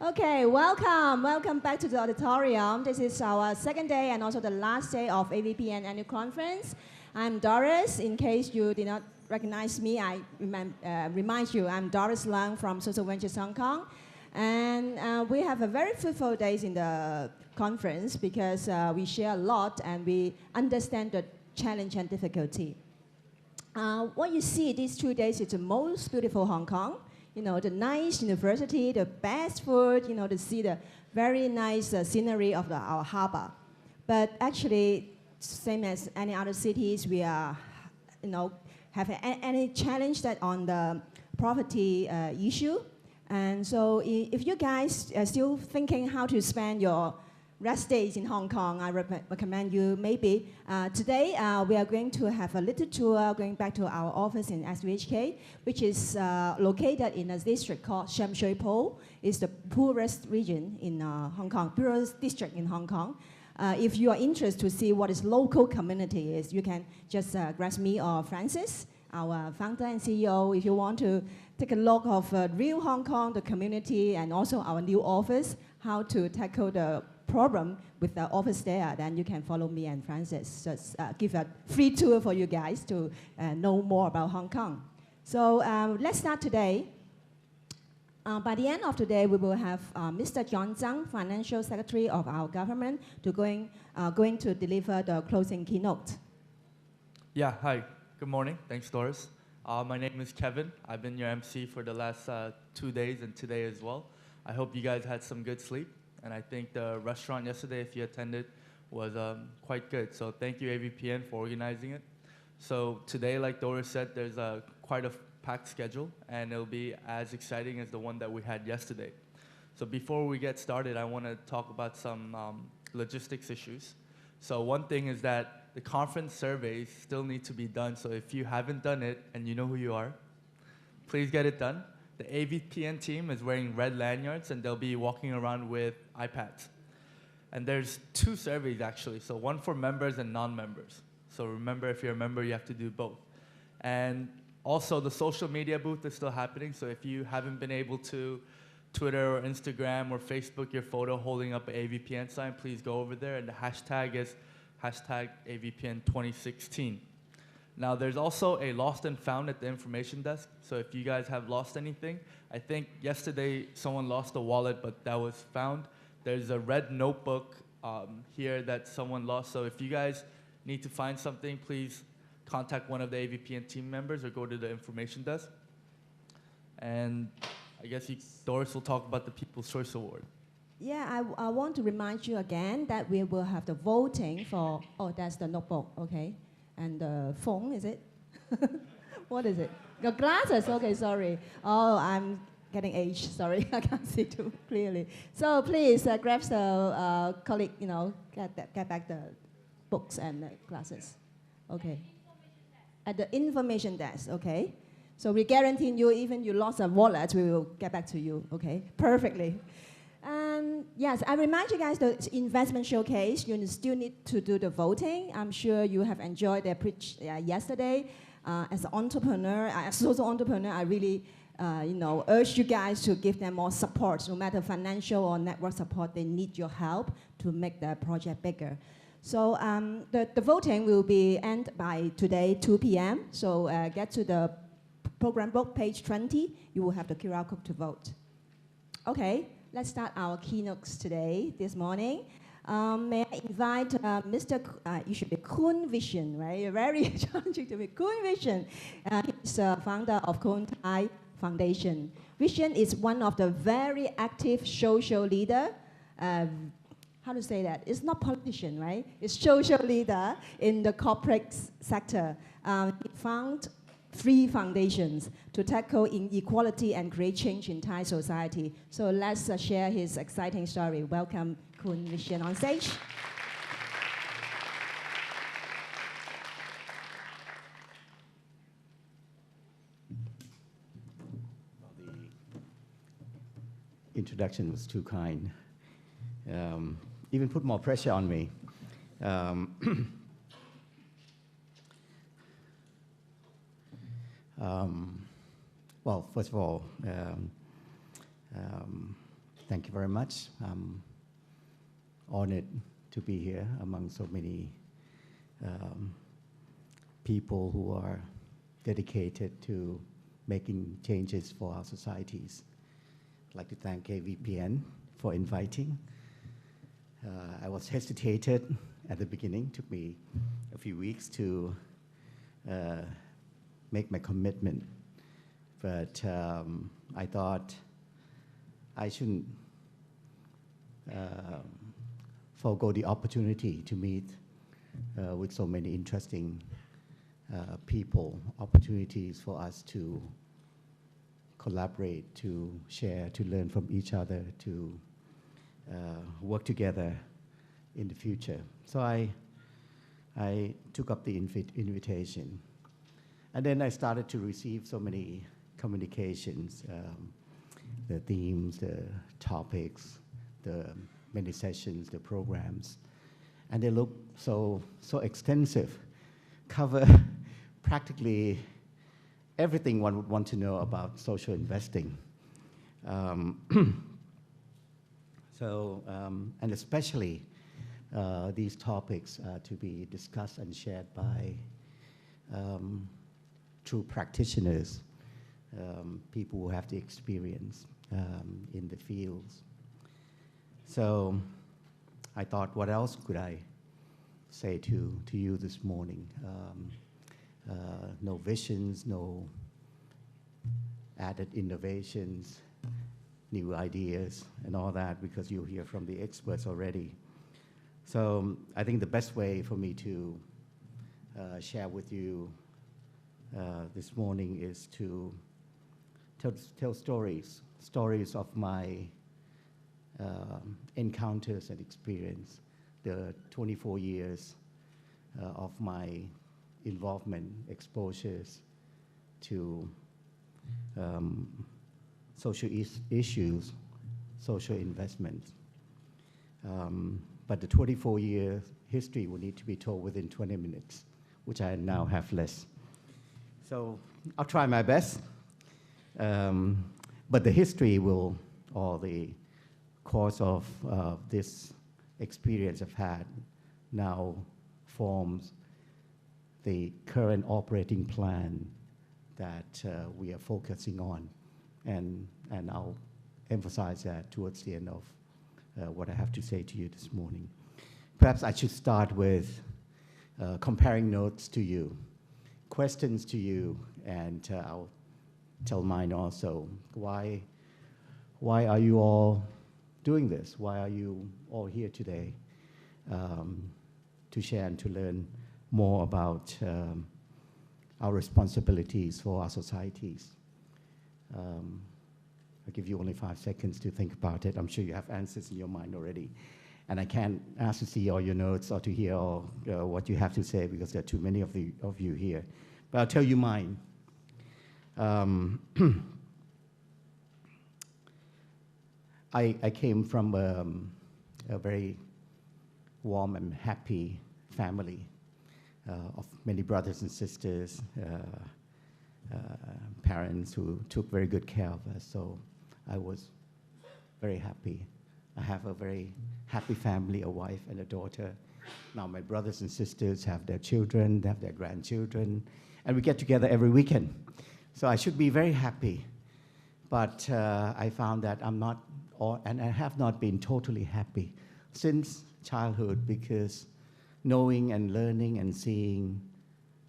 Okay, welcome back to the auditorium. This is our second day and also the last day of AVPN annual conference. I'm Doris. In case you did not recognize me, I remind you, I'm Doris Leung from Social Ventures Hong Kong. And we have a very fruitful days in the conference because we share a lot and we understand the challenge and difficulty. What you see these 2 days is the most beautiful Hong Kong. You know, the nice university, the best food, you know, to see the very nice scenery of our harbor. But actually, same as any other cities, we are, you know, have any challenge that on the property issue. And so if you guys are still thinking how to spend your rest days in Hong Kong, I recommend you maybe today we are going to have a little tour going back to our office in SVHK, which is located in a district called Sham Shui Po. It's the poorest region in Hong Kong, poorest district in Hong Kong. If you are interested to see what is local community is, you can just grab me or Francis, our founder and CEO, if you want to take a look of real Hong Kong, the community, and also our new office, how to tackle the problem with the office there, then you can follow me and Francis. Just give a free tour for you guys to know more about Hong Kong. So let's start today. By the end of today, we will have Mr. John Zhang, Financial Secretary of our government, going to deliver the closing keynote. Yeah, hi. Good morning. Thanks, Doris. My name is Kevin. I've been your MC for the last 2 days and today as well. I hope you guys had some good sleep. And I think the restaurant yesterday, if you attended, was quite good. So thank you, AVPN, for organizing it. So today, like Doris said, there's quite a packed schedule, and it'll be as exciting as the one that we had yesterday. So before we get started, I want to talk about some logistics issues. So one thing is that the conference surveys still need to be done. So if you haven't done it and you know who you are, please get it done. The AVPN team is wearing red lanyards, and they'll be walking around with iPads. And there's 2 surveys, actually, so one for members and non-members. So remember, if you're a member, you have to do both. And also, the social media booth is still happening, so if you haven't been able to Twitter or Instagram or Facebook your photo holding up an AVPN sign, please go over there, and the hashtag is hashtag AVPN2016. Now, there's also a lost and found at the information desk. So if you guys have lost anything, I think yesterday someone lost a wallet, but that was found. There's a red notebook here that someone lost. So if you guys need to find something, please contact one of the AVPN team members or go to the information desk. And I guess Doris will talk about the People's Choice Award. Yeah, I want to remind you again that we will have the voting for, oh, that's the notebook, okay. And the phone, is it? What is it? Your glasses, okay, sorry. Oh, I'm getting aged, sorry, I can't see too clearly. So please grab the colleague, you know, get back the books and the glasses. Okay. At the information desk, okay. So we guarantee you, even you lost a wallet, we will get back to you, okay, perfectly. And yes, I remind you guys the investment showcase, you still need to do the voting. I'm sure you have enjoyed their pitch yesterday. As an entrepreneur, as a social entrepreneur, I really urge you guys to give them more support, no matter financial or network support, they need your help to make their project bigger. So the voting will be end by today, 2 p.m. So get to the program book, page 20, you will have the QR code to vote. Okay. Let's start our keynotes today, this morning. May I invite Mr. You should be Kun Vision, right? Very challenging to be Kun Vision. He's founder of Kun Thai Foundation. Vision is one of the very active social leader. How to say that? It's not politician, right? It's social leader in the corporate sector. He found 3 foundations to tackle inequality and create change in Thai society. So let's share his exciting story. Welcome, Kun Vision, on stage. Well, the introduction was too kind. Even put more pressure on me. Well, first of all, Thank you very much. I'm honored to be here among so many people who are dedicated to making changes for our societies. I'd like to thank AVPN for inviting. I was hesitated at the beginning. Took me a few weeks to make my commitment, but I thought I shouldn't forego the opportunity to meet with so many interesting people, opportunities for us to collaborate, to share, to learn from each other, to work together in the future. So I took up the invitation. And then I started to receive so many communications, the themes, the topics, the many sessions, the programs. And they look so extensive, cover practically everything one would want to know about social investing. And especially these topics to be discussed and shared by true practitioners, people who have the experience in the fields. So I thought, what else could I say to you this morning? No visions, no added innovations, new ideas, and all that, because you'll hear from the experts already. So I think the best way for me to share with you this morning is to tell stories of my encounters and experience, the 24 years of my involvement, exposures to social issues, social investments. But the 24-year history will need to be told within 20 minutes, which I now have less. So I'll try my best. But the history will, or the course of this experience I've had, now forms the current operating plan that we are focusing on. And I'll emphasize that towards the end of what I have to say to you this morning. Perhaps I should start with comparing notes to you, questions to you, and I'll tell mine also. Why are you all doing this? Why are you all here today to share and to learn more about our responsibilities for our societies? I'll give you only 5 seconds to think about it. I'm sure you have answers in your mind already. And I can't ask to see all your notes or to hear all, what you have to say, because there are too many of you here. But I'll tell you mine. I came from a very warm and happy family of many brothers and sisters, parents who took very good care of us. So I was very happy. I have a very happy family, a wife and a daughter. Now my brothers and sisters have their children, they have their grandchildren, and we get together every weekend. So I should be very happy. But I found that I'm not, and I have not been totally happy since childhood, because knowing and learning and seeing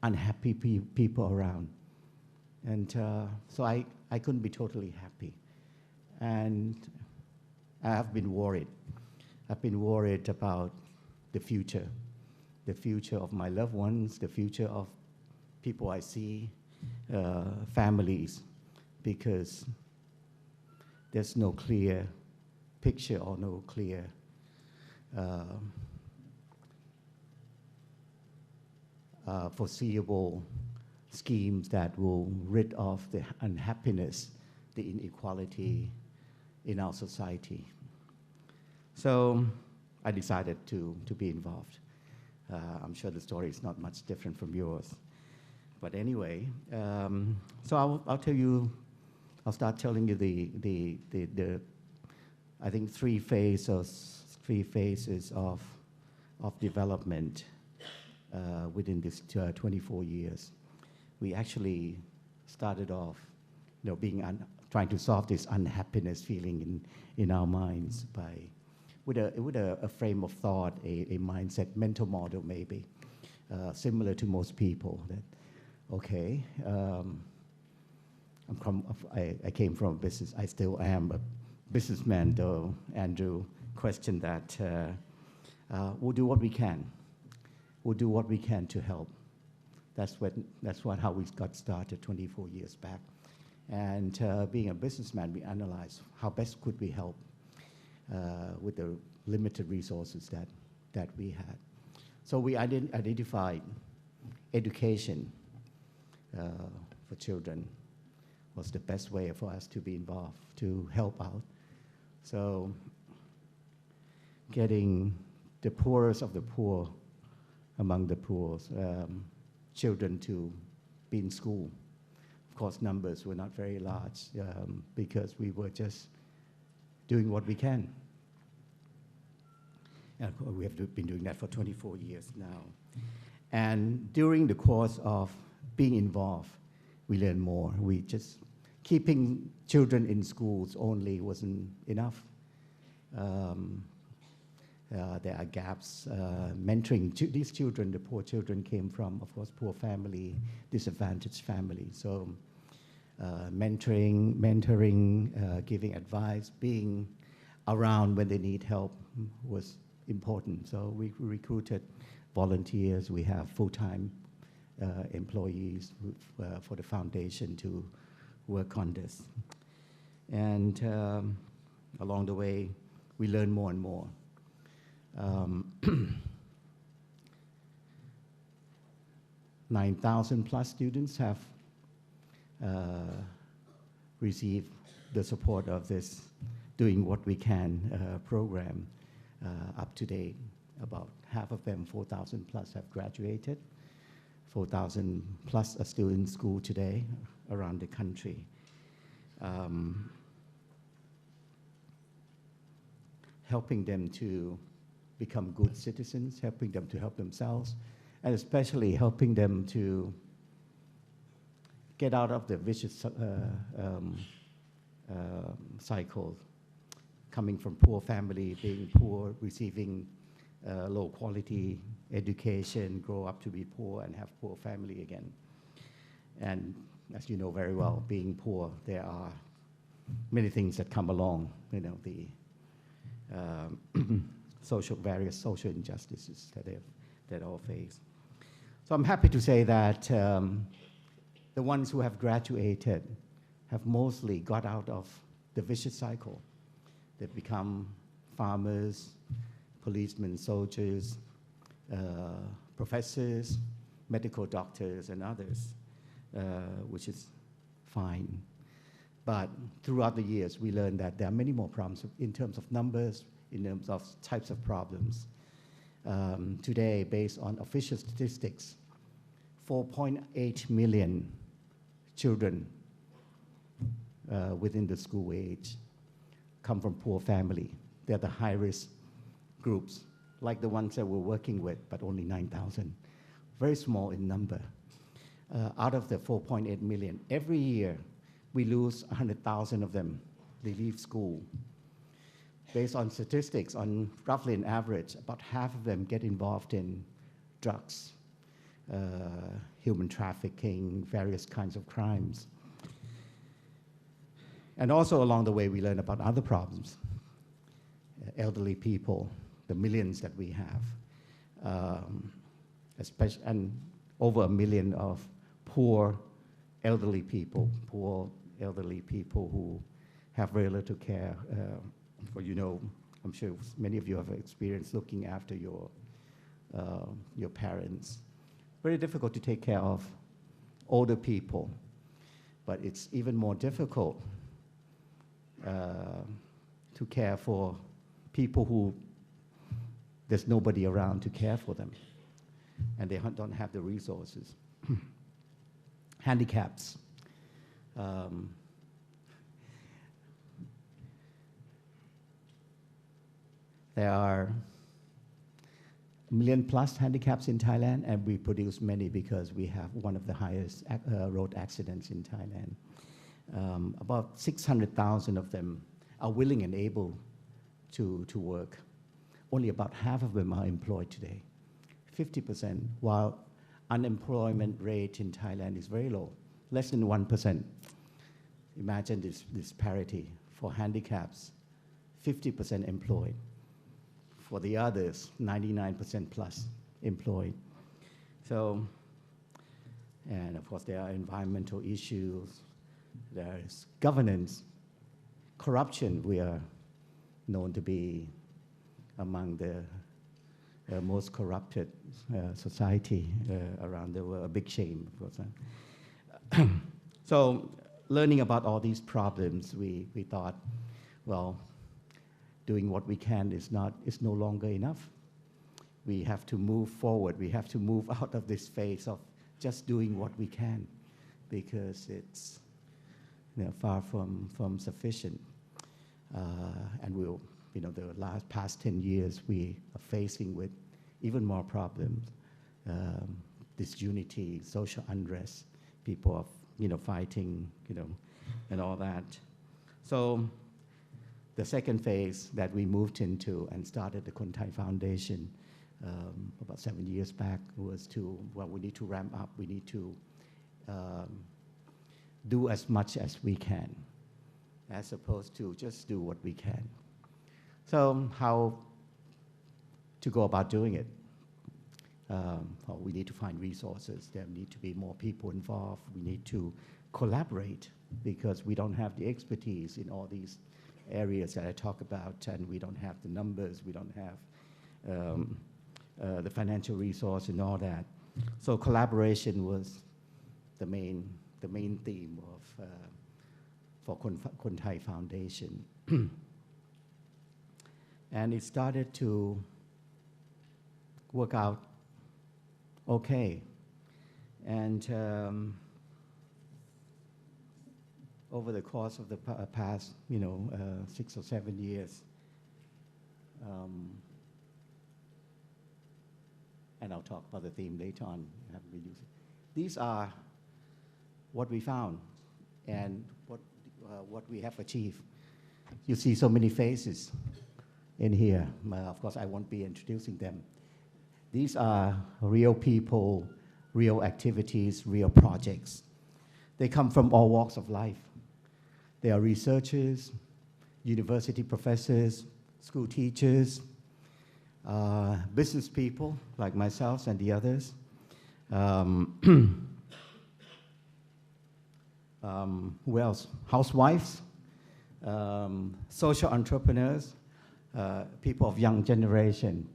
unhappy people around. And so I couldn't be totally happy. And I have been worried. I've been worried about the future of my loved ones, the future of people I see, families, because there's no clear picture or no clear foreseeable schemes that will rid of the unhappiness, the inequality in our society. So I decided to be involved. I'm sure the story is not much different from yours. But anyway, so I'll tell you, I'll start telling you I think, three phases of development within this 24 years. We actually started off, trying to solve this unhappiness feeling in our minds with a frame of thought, a mindset, mental model maybe, similar to most people. That okay, I came from a business. I still am a businessman, though. Andrew questioned that. We'll do what we can. We'll do what we can to help. That's how we got started 24 years back. And being a businessman, we analyzed how best could we help with the limited resources that we had. So we identified education for children was the best way for us to be involved, to help out. So getting the poorest of the poor among the poor, children to be in school. Of course, numbers were not very large because we were just doing what we can. And we have been doing that for 24 years now. And during the course of being involved, we learned more. We just, keeping children in schools only wasn't enough. There are gaps. Mentoring these children, the poor children came from, of course, poor family, disadvantaged family. So mentoring, giving advice, being around when they need help was important. So we recruited volunteers. We have full-time employees for the foundation to work on this. And along the way, we learn more and more. 9,000 plus students have received the support of this Doing What We Can program up to date. About half of them, 4,000 plus, have graduated. 4,000 plus are still in school today around the country. Helping them to become good citizens, helping them to help themselves, and especially helping them to get out of the vicious cycle, coming from poor family, being poor, receiving low quality education, grow up to be poor and have poor family again. And as you know very well, being poor, there are many things that come along, the various social injustices that all face. So I'm happy to say that the ones who have graduated have mostly got out of the vicious cycle. They've become farmers, policemen, soldiers, professors, medical doctors, and others, which is fine. But throughout the years, we learned that there are many more problems in terms of numbers, in terms of types of problems. Today, based on official statistics, 4.8 million children within the school age come from poor family. They're the high-risk groups, like the ones that we're working with, but only 9,000. Very small in number. Out of the 4.8 million, every year we lose 100,000 of them. They leave school. Based on statistics, on roughly an average, about half of them get involved in drugs, human trafficking, various kinds of crimes. And also along the way, we learn about other problems. Elderly people, the millions that we have, especially, and over 1 million of poor elderly people who have very little care. I'm sure many of you have experienced looking after your parents. Very difficult to take care of older people, but it's even more difficult to care for people who there's nobody around to care for them, and they don't have the resources. Handicaps. There are million plus handicaps in Thailand, and we produce many because we have one of the highest road accidents in Thailand. About 600,000 of them are willing and able to work. Only about half of them are employed today, 50%, while unemployment rate in Thailand is very low, less than 1%. Imagine this disparity. For handicaps, 50% employed. For the others, 99% plus employed. So, and of course there are environmental issues, there is governance, corruption. We are known to be among the most corrupted society around the world, a big shame, of course. So, learning about all these problems, we thought, well, doing what we can is no longer enough. We have to move forward. We have to move out of this phase of just doing what we can, because it's far from sufficient. And we'll, the past 10 years, we are facing with even more problems. Disunity, social unrest, people are, fighting, and all that. So the second phase that we moved into and started the Kon Thai Foundation about 7 years back was we need to ramp up. We need to do as much as we can, as opposed to just do what we can. So how to go about doing it? Well, we need to find resources. There need to be more people involved. We need to collaborate, because we don't have the expertise in all these areas that I talk about, and we don't have the numbers, we don't have the financial resource and all that. So collaboration was the main theme of for Kon Thai Foundation. And it started to work out okay. And over the course of the past, 6 or 7 years, and I'll talk about the theme later on. These are what we found and what we have achieved. You see so many faces in here. Of course, I won't be introducing them. These are real people, real activities, real projects. They come from all walks of life. They are researchers, university professors, school teachers, business people like myself and the others, who else? Housewives, social entrepreneurs, people of young generation.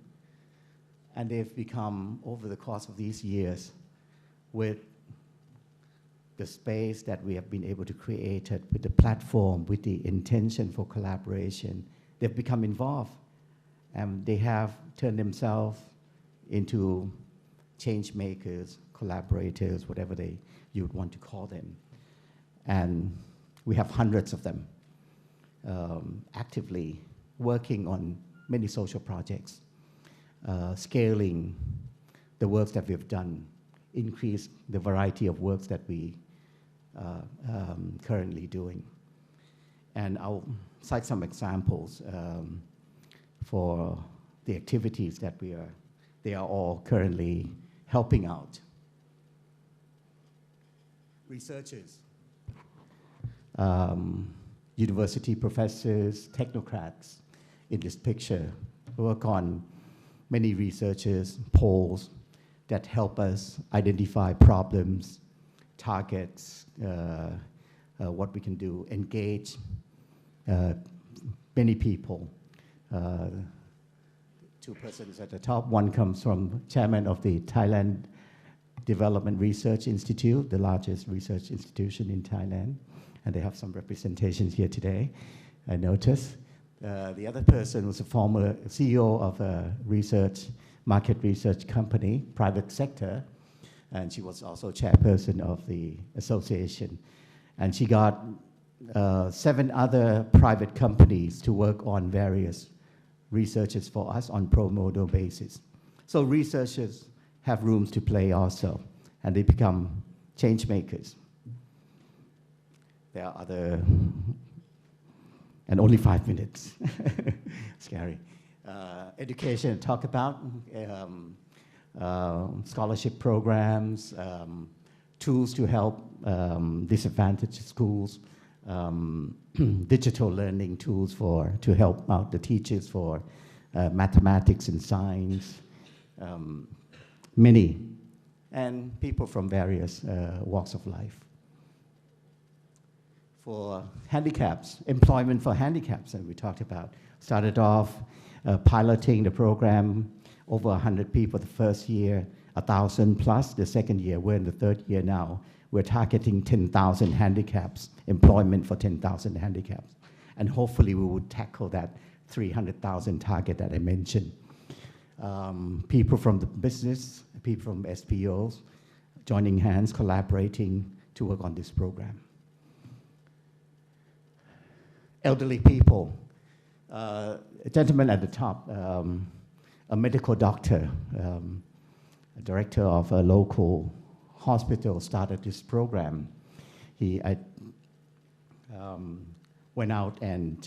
And they've become, over the course of these years, with the space that we have been able to create, with the platform, with the intention for collaboration, they've become involved. And they have turned themselves into change makers, collaborators, whatever you would want to call them. And we have hundreds of them actively working on many social projects, scaling the works that we've done, increase the variety of works that we currently doing. And I'll cite some examples for the activities that they are all currently helping out. Researchers, university professors, technocrats in this picture work on many researchers, polls that help us identify problems, targets, what we can do, engage many people. Two persons at the top. One comes from chairman of the Thailand Development Research Institute, the largest research institution in Thailand, and they have some representations here today, I noticed. The other person was a former CEO of a market research company, private sector, and she was also chairperson of the association. And she got 7 other private companies to work on various researchers for us on pro bono basis. So researchers have rooms to play also, and they become change makers. There are other, and only 5 minutes, scary. Education, talk about scholarship programs, tools to help disadvantaged schools, digital learning tools to help out the teachers for mathematics and science, many, and people from various walks of life. For handicaps, employment for handicaps that we talked about, started off piloting the program, over 100 people the first year, 1,000 plus the second year. We're in the third year now. We're targeting 10,000 handicaps, employment for 10,000 handicaps. And hopefully we will tackle that 300,000 target that I mentioned. People from the business, people from SPOs, joining hands, collaborating to work on this program. Elderly people. A gentleman at the top, a medical doctor, a director of a local hospital started this program. He went out and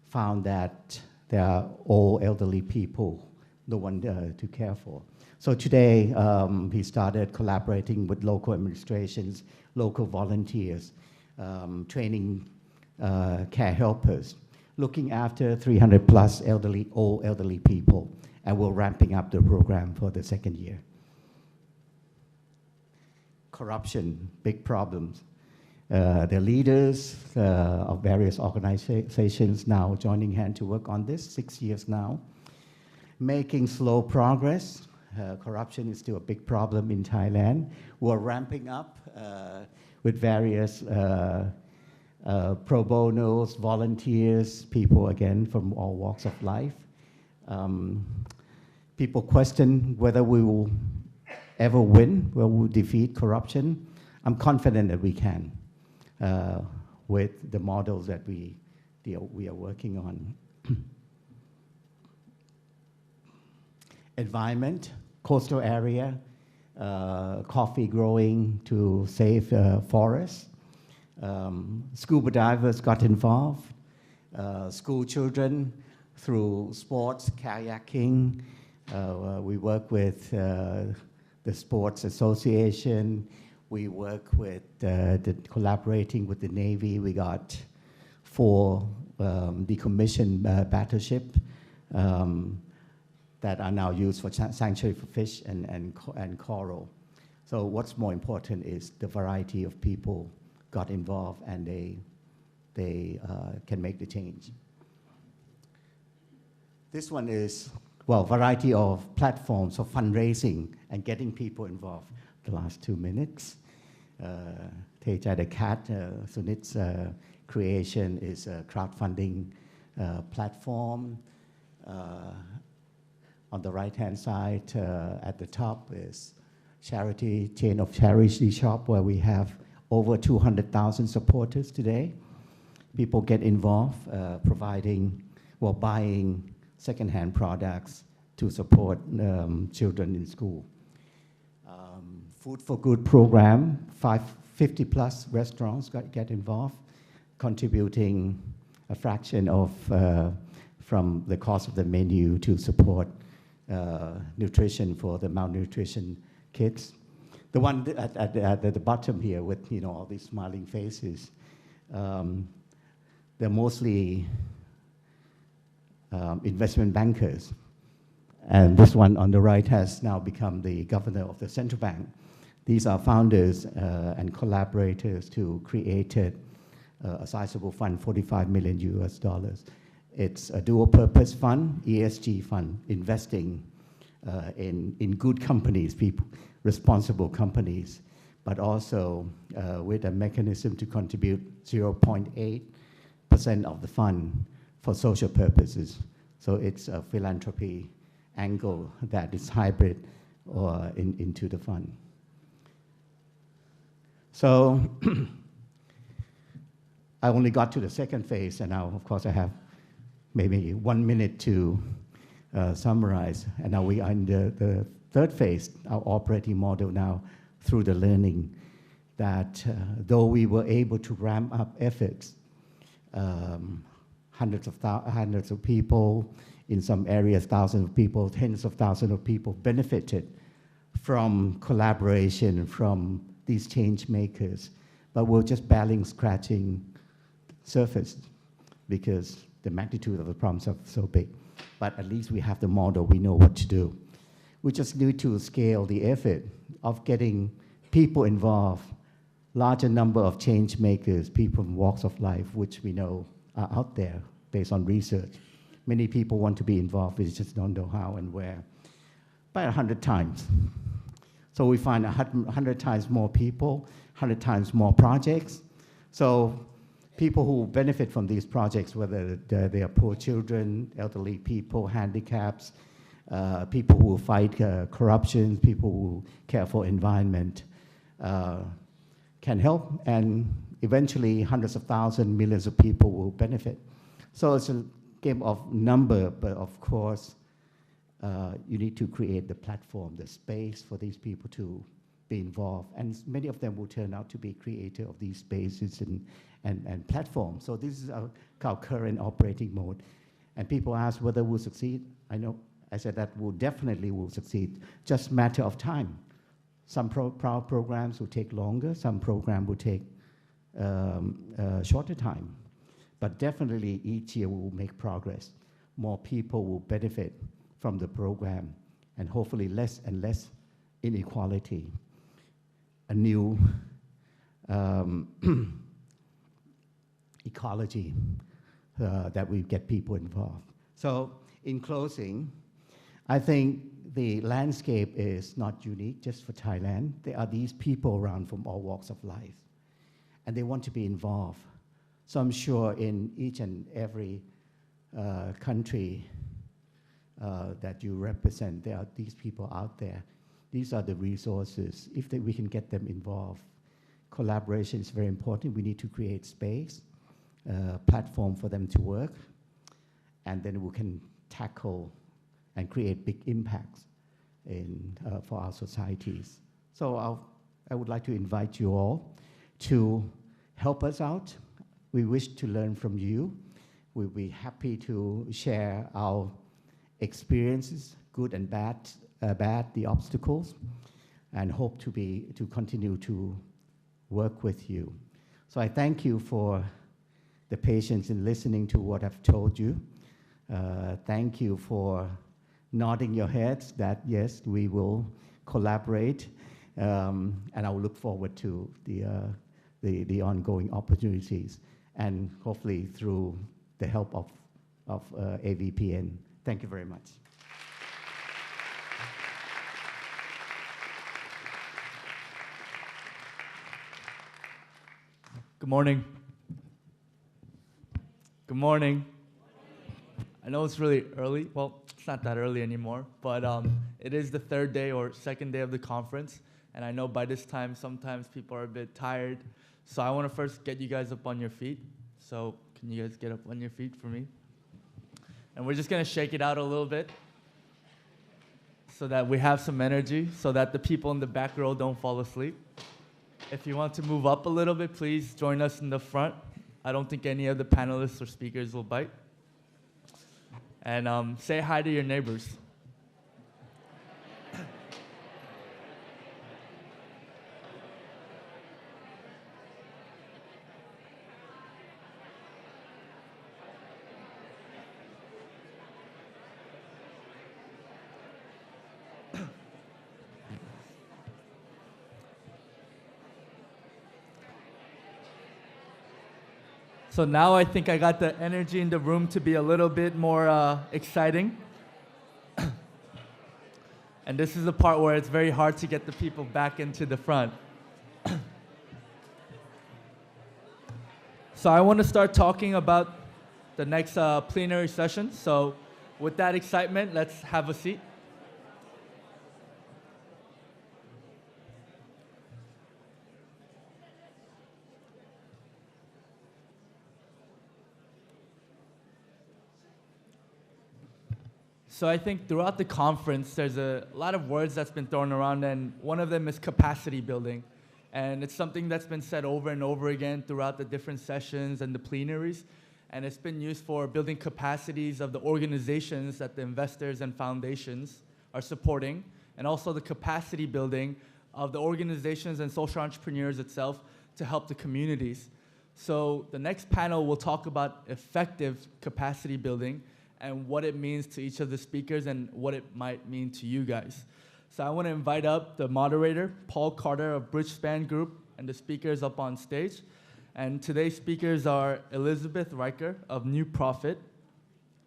found that there are all elderly people, no one to care for. So today, he started collaborating with local administrations, local volunteers, training care helpers, looking after 300 plus all elderly people, and we're ramping up the program for the second year. Corruption, big problems. The leaders of various organizations now joining hands to work on this, 6 years now. Making slow progress. Corruption is still a big problem in Thailand. We're ramping up with various pro bonos, volunteers, people again from all walks of life. People question whether we will ever win, whether we'll defeat corruption. I'm confident that we can with the models that we are working on. Environment, coastal area, coffee growing to save forests. Scuba divers got involved, school children through sports, kayaking. We work with the Sports Association. We work with collaborating with the Navy. We got 4 decommissioned battleships that are now used for sanctuary for fish and coral. So what's more important is the variety of people got involved and they can make the change. This one is, well, variety of platforms for fundraising and getting people involved. The last 2 minutes. Teja the cat, Sunit's creation is a crowdfunding platform. On the right-hand side, at the top is charity, chain of charity shop where we have over 200,000 supporters today. People get involved, buying secondhand products to support children in school. Food for Good program, 50 plus restaurants get involved, contributing a fraction of from the cost of the menu to support nutrition for the malnutrition kids. The one at the bottom here with all these smiling faces, they're mostly investment bankers. And this one on the right has now become the governor of the central bank. These are founders and collaborators to create a sizable fund, $45 million US. It's a dual purpose fund, ESG fund, investing in good companies, responsible companies, but also with a mechanism to contribute 0.8% of the fund for social purposes. So it's a philanthropy angle that is hybrid or into the fund. So I only got to the second phase, and now, of course, I have maybe 1 minute to summarize. And now we are in the third phase, our operating model now through the learning that though we were able to ramp up efforts, hundreds of people, in some areas thousands of people, tens of thousands of people benefited from collaboration from these change makers. But we're just barely scratching surface because the magnitude of the problems are so big. But at least we have the model, we know what to do. We just need to scale the effort of getting people involved, larger number of change makers, people from walks of life, which we know are out there based on research. Many people want to be involved, we just don't know how and where. By 100 times. So we find 100 times more people, 100 times more projects. So people who benefit from these projects, whether they are poor children, elderly people, handicaps, people who fight corruption, people who care for environment, can help, and eventually hundreds of thousands, millions of people will benefit. So it's a game of number, but of course, you need to create the platform, the space for these people to be involved. And many of them will turn out to be creator of these spaces and platforms. So this is our current operating mode. And people ask whether we'll succeed. I know, I said that we'll definitely will succeed, just matter of time. Some programs will take longer, some program will take shorter time. But definitely each year we will make progress. More people will benefit from the program, and hopefully less and less inequality. A new ecology that we get people involved. So in closing, I think the landscape is not unique just for Thailand. There are these people around from all walks of life, and they want to be involved. So I'm sure in each and every country that you represent, there are these people out there. These are the resources. If we can get them involved, collaboration is very important. We need to create space, platform for them to work, and then we can tackle and create big impacts for our societies. So I would like to invite you all to help us out. We wish to learn from you. We'll be happy to share our experiences, good and bad, the obstacles, and hope to continue to work with you. So I thank you for the patience in listening to what I've told you. Thank you for nodding your heads that yes, we will collaborate, and I will look forward to the ongoing opportunities, and hopefully through the help of AVPN. Thank you very much. Good morning. Good morning. I know it's really early. Well, it's not that early anymore, but it is the third day or second day of the conference, and I know by this time sometimes people are a bit tired. So I want to first get you guys up on your feet. So can you guys get up on your feet for me? And we're just going to shake it out a little bit so that we have some energy, so that the people in the back row don't fall asleep. If you want to move up a little bit, please join us in the front. I don't think any of the panelists or speakers will bite. And say hi to your neighbors. So now I think I got the energy in the room to be a little bit more exciting. And this is the part where it's very hard to get the people back into the front. So I want to start talking about the next plenary session. So with that excitement, let's have a seat. So I think throughout the conference, there's a lot of words that's been thrown around, and one of them is capacity building. And it's something that's been said over and over again throughout the different sessions and the plenaries. And it's been used for building capacities of the organizations that the investors and foundations are supporting, and also the capacity building of the organizations and social entrepreneurs itself to help the communities. So the next panel will talk about effective capacity building and what it means to each of the speakers and what it might mean to you guys. So I want to invite up the moderator, Paul Carter of Bridgespan Group, and the speakers up on stage. And today's speakers are Elizabeth Riker of New Profit,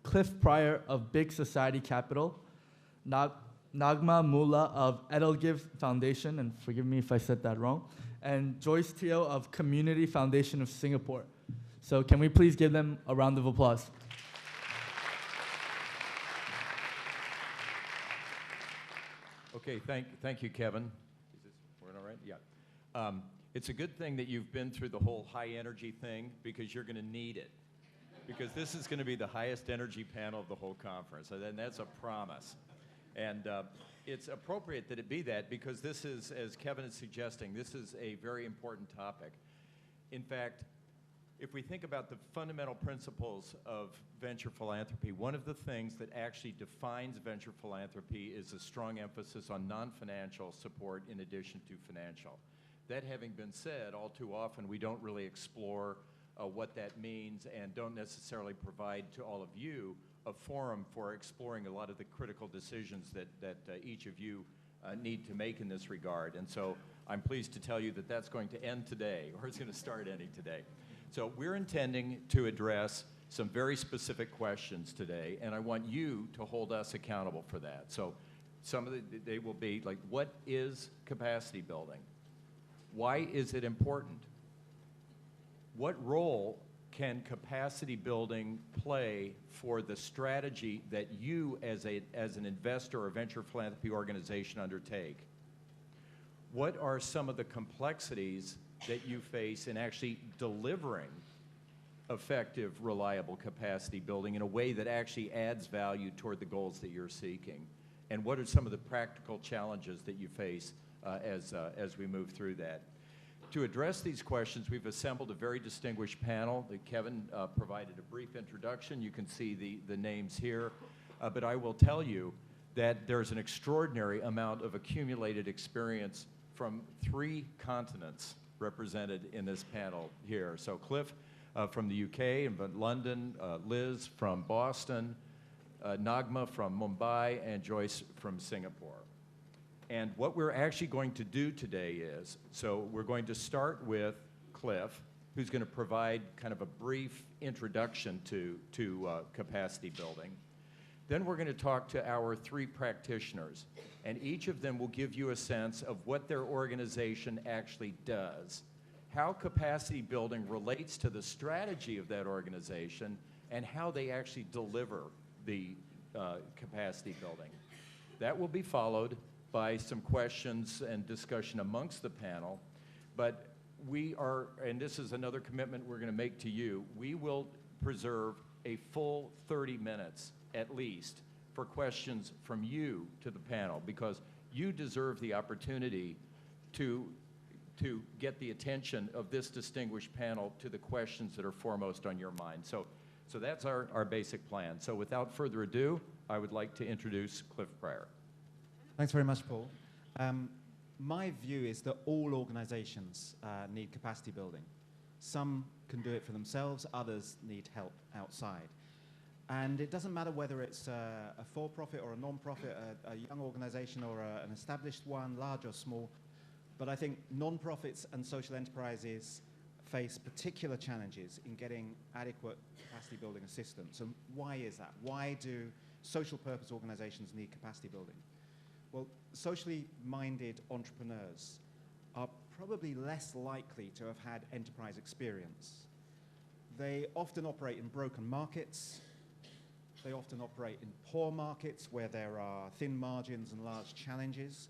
Cliff Pryor of Big Society Capital, Nagma Mullah of Edelgive Foundation, and forgive me if I said that wrong, and Joyce Teo of Community Foundation of Singapore. So can we please give them a round of applause? Okay, thank you, Kevin. Is this working all right? Yeah. It's a good thing that you've been through the whole high energy thing, because you're going to need it. Because this is going to be the highest energy panel of the whole conference, and that's a promise. And it's appropriate that it be that, because this is, as Kevin is suggesting, this is a very important topic. In fact, if we think about the fundamental principles of venture philanthropy, one of the things that actually defines venture philanthropy is a strong emphasis on non-financial support in addition to financial. That having been said, all too often we don't really explore what that means, and don't necessarily provide to all of you a forum for exploring a lot of the critical decisions that each of you need to make in this regard. And so I'm pleased to tell you that that's going to end today, or it's going to start ending today. So we're intending to address some very specific questions today, and I want you to hold us accountable for that. So some of they will be like, what is capacity building? Why is it important? What role can capacity building play for the strategy that you as an investor or venture philanthropy organization undertake? What are some of the complexities that you face in actually delivering effective, reliable capacity building in a way that actually adds value toward the goals that you're seeking? And what are some of the practical challenges that you face as we move through that? To address these questions, we've assembled a very distinguished panel. Kevin provided a brief introduction. You can see the names here. But I will tell you that there's an extraordinary amount of accumulated experience from 3 continents represented in this panel here. So Cliff from the UK and London, Liz from Boston, Nagma from Mumbai, and Joyce from Singapore. And what we're actually going to do today is, so we're going to start with Cliff, who's going to provide kind of a brief introduction to capacity building. Then we're going to talk to our 3 practitioners, and each of them will give you a sense of what their organization actually does, how capacity building relates to the strategy of that organization, and how they actually deliver the capacity building. That will be followed by some questions and discussion amongst the panel, but we are, and this is another commitment we're going to make to you, we will preserve a full 30 minutes at least for questions from you to the panel, because you deserve the opportunity to get the attention of this distinguished panel to the questions that are foremost on your mind. So that's our basic plan. So without further ado, I would like to introduce Cliff Pryor. Thanks very much, Paul. My view is that all organizations need capacity building. Some can do it for themselves, others need help outside. And it doesn't matter whether it's a for-profit or a non-profit, a young organization or an established one, large or small. But I think non-profits and social enterprises face particular challenges in getting adequate capacity building assistance. And why is that? Why do social purpose organizations need capacity building? Well, socially minded entrepreneurs are probably less likely to have had enterprise experience. They often operate in broken markets. They often operate in poor markets where there are thin margins and large challenges.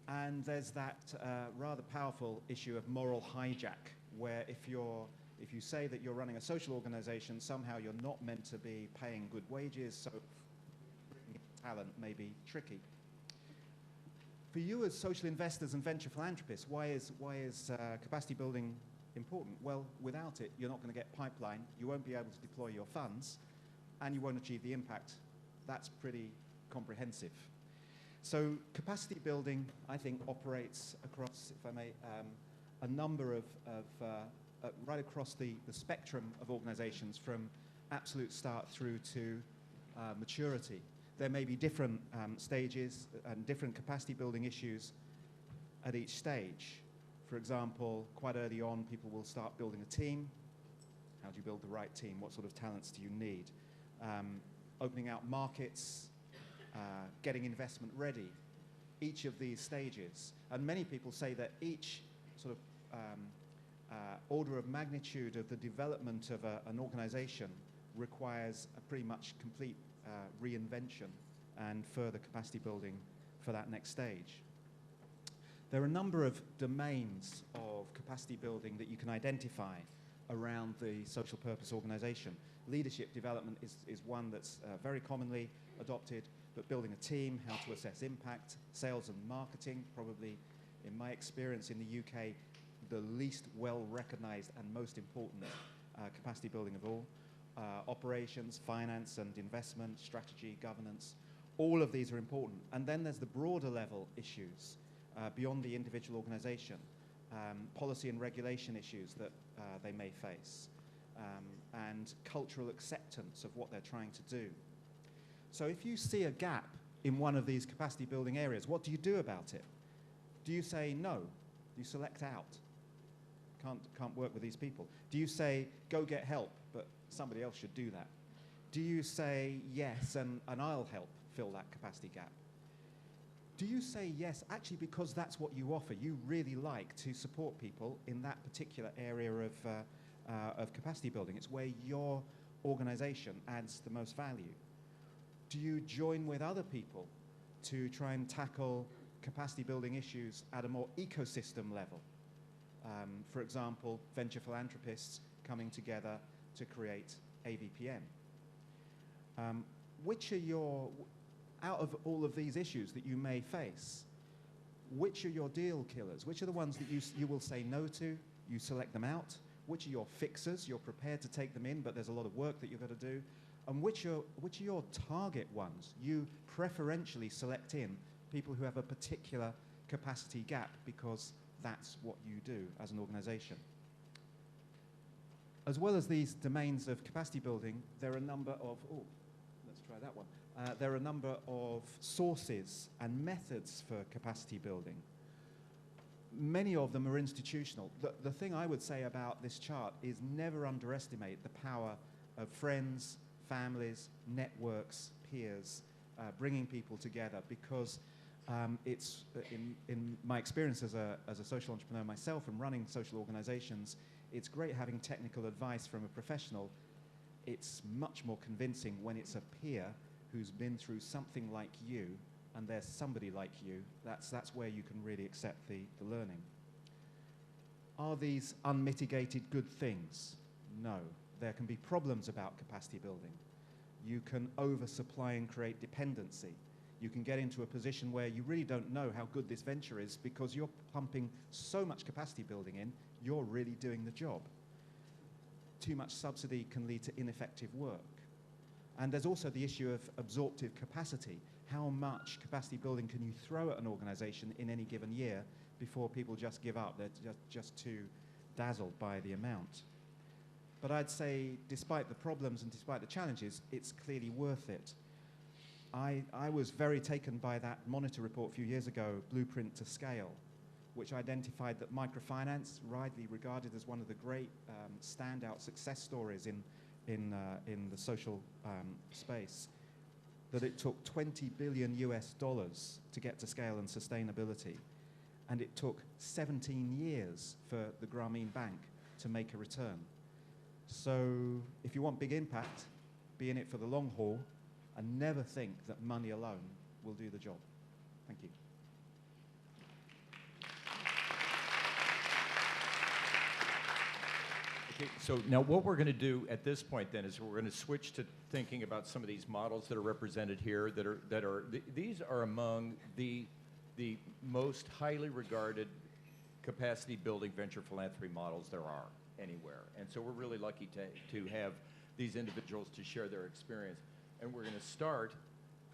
And there's that rather powerful issue of moral hijack, where if you say that you're running a social organization, somehow you're not meant to be paying good wages, so talent may be tricky. For you as social investors and venture philanthropists, why is capacity building important? Well, without it, you're not going to get pipeline, you won't be able to deploy your funds, and you won't achieve the impact. That's pretty comprehensive. So capacity building, I think, operates across, if I may, a number of right across the spectrum of organizations from absolute start through to maturity. There may be different stages and different capacity building issues at each stage. For example, quite early on, people will start building a team. How do you build the right team? What sort of talents do you need? Opening out markets, getting investment ready, each of these stages. And many people say that each sort of order of magnitude of the development of an organization requires a pretty much complete reinvention and further capacity building for that next stage. There are a number of domains of capacity building that you can identify around the social purpose organization. Leadership development is one that's very commonly adopted, but building a team, how to assess impact, sales and marketing, probably, in my experience in the UK, the least well-recognized and most important capacity building of all. Operations, finance and investment, strategy, governance, all of these are important. And then there's the broader level issues beyond the individual organization, policy and regulation issues that they may face, and cultural acceptance of what they're trying to do. So if you see a gap in one of these capacity building areas, what do you do about it? Do you say no? Do you select out? Can't work with these people. Do you say, go get help, but somebody else should do that? Do you say yes, and I'll help fill that capacity gap? Do you say yes actually because that's what you offer? You really like to support people in that particular area of capacity building. It's where your organization adds the most value. Do you join with other people to try and tackle capacity building issues at a more ecosystem level? For example, venture philanthropists coming together to create AVPN. Which are your, out of all of these issues that you may face, which are your deal killers? Which are the ones that you will say no to, you select them out? Which are your fixers? You're prepared to take them in, but there's a lot of work that you've got to do. And which are your target ones? You preferentially select in people who have a particular capacity gap because that's what you do as an organization. As well as these domains of capacity building, there are a number of, let's try that one. There are a number of sources and methods for capacity building. Many of them are institutional. The thing I would say about this chart is never underestimate the power of friends, families, networks, peers, bringing people together, because it's, in my experience as a social entrepreneur myself and running social organizations, it's great having technical advice from a professional. It's much more convincing when it's a peer who's been through something like you and there's somebody like you. That's where you can really accept the learning. Are these unmitigated good things? No. There can be problems about capacity building. You can oversupply and create dependency. You can get into a position where you really don't know how good this venture is because you're pumping so much capacity building in, you're really doing the job. Too much subsidy can lead to ineffective work. And there's also the issue of absorptive capacity. How much capacity building can you throw at an organization in any given year before people just give up? They're just too dazzled by the amount. But I'd say, despite the problems and despite the challenges, it's clearly worth it. I was very taken by that Monitor report a few years ago, Blueprint to Scale, which identified that microfinance, widely regarded as one of the great standout success stories in the social space, that it took $20 billion to get to scale and sustainability. And it took 17 years for the Grameen Bank to make a return. So if you want big impact, be in it for the long haul and never think that money alone will do the job. Thank you. Okay, so now what we're going to do at this point then is we're going to switch to thinking about some of these models that are represented here these are among the most highly regarded capacity building venture philanthropy models there are anywhere. And so we're really lucky to have these individuals to share their experience. And we're going to start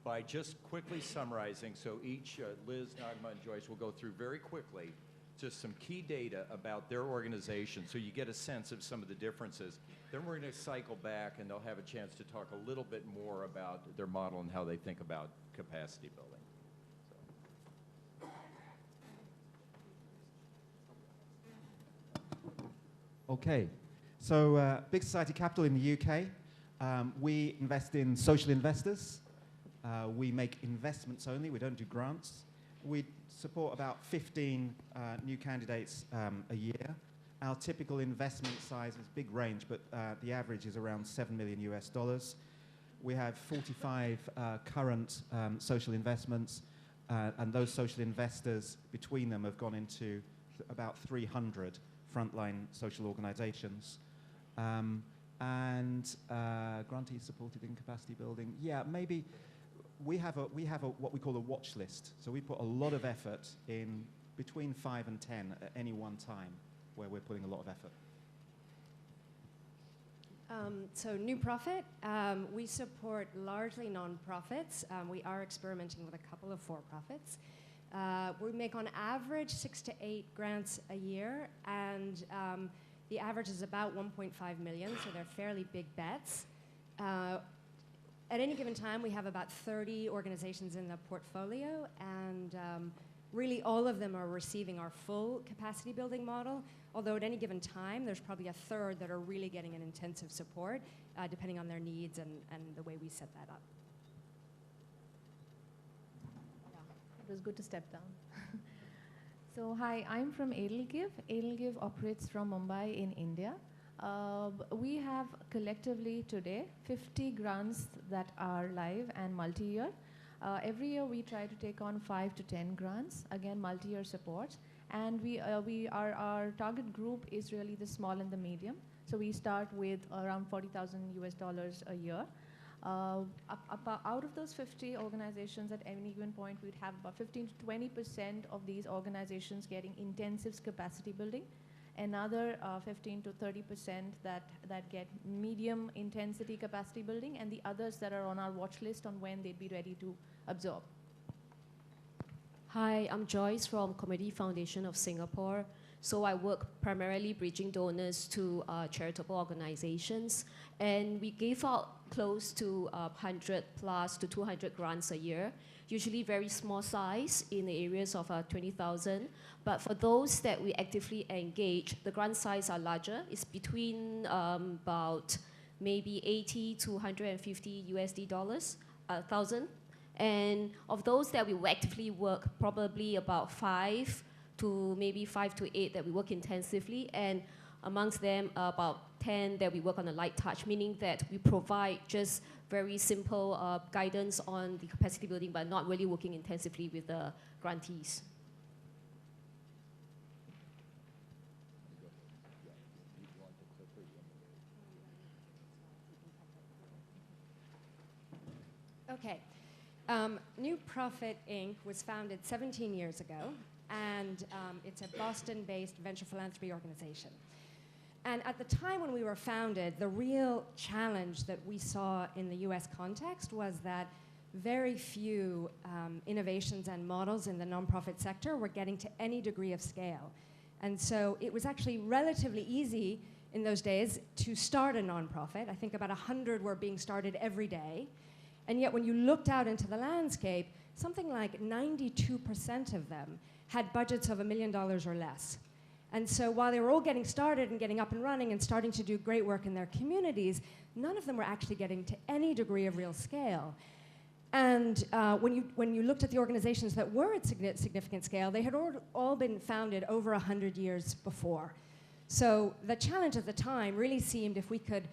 by just quickly summarizing. So each, Liz, Nagma, and Joyce will go through very quickly just some key data about their organization so you get a sense of some of the differences. Then we're going to cycle back and they'll have a chance to talk a little bit more about their model and how they think about capacity building. Okay, so Big Society Capital in the UK, we invest in social investors. We make investments only, we don't do grants. We support about 15 new candidates a year. Our typical investment size is big range, but the average is around $7 million US. We have 45 current social investments, and those social investors between them have gone into about 300 frontline social organizations. And grantees supported in capacity building. Yeah, maybe we have what we call a watch list. So we put a lot of effort in between 5 and 10 at any one time where we're putting a lot of effort. So New Profit, we support largely nonprofits. We are experimenting with a couple of for-profits. We make on average 6 to 8 grants a year, and the average is about 1.5 million, so they're fairly big bets. At any given time, we have about 30 organizations in the portfolio, and really all of them are receiving our full capacity building model, although at any given time, there's probably a third that are really getting an intensive support, depending on their needs and the way we set that up. It was good to step down. So hi, I'm from Edelgive. Edelgive operates from Mumbai in India. We have collectively today 50 grants that are live and multi-year. Every year we try to take on 5 to 10 grants, again multi-year support. And our target group is really the small and the medium. So we start with around $40,000 US a year. Out of those 50 organizations at any given point, we'd have about 15 to 20% of these organizations getting intensive capacity building, another 15 to 30% that get medium intensity capacity building, and the others that are on our watch list on when they'd be ready to absorb. Hi, I'm Joyce from Community Foundation of Singapore. So I work primarily bridging donors to charitable organizations, and we give out close to 100 plus to 200 grants a year, usually very small size in the areas of 20,000. But for those that we actively engage, the grant size are larger. It's between about maybe 80 to 150 USD thousand. And of those that we actively work, probably about 5 to maybe 5 to 8 that we work intensively, and amongst them about 10 that we work on a light touch, meaning that we provide just very simple guidance on the capacity building, but not really working intensively with the grantees. Okay. New Profit, Inc. was founded 17 years ago, and it's a Boston-based venture philanthropy organization. And at the time when we were founded, the real challenge that we saw in the US context was that very few innovations and models in the nonprofit sector were getting to any degree of scale. And so it was actually relatively easy in those days to start a nonprofit. I think about 100 were being started every day. And yet when you looked out into the landscape, something like 92% of them had budgets of $1 million or less. And so while they were all getting started and getting up and running and starting to do great work in their communities, none of them were actually getting to any degree of real scale. And when you looked at the organizations that were at significant scale, they had all been founded over 100 years before. So the challenge at the time really seemed if we could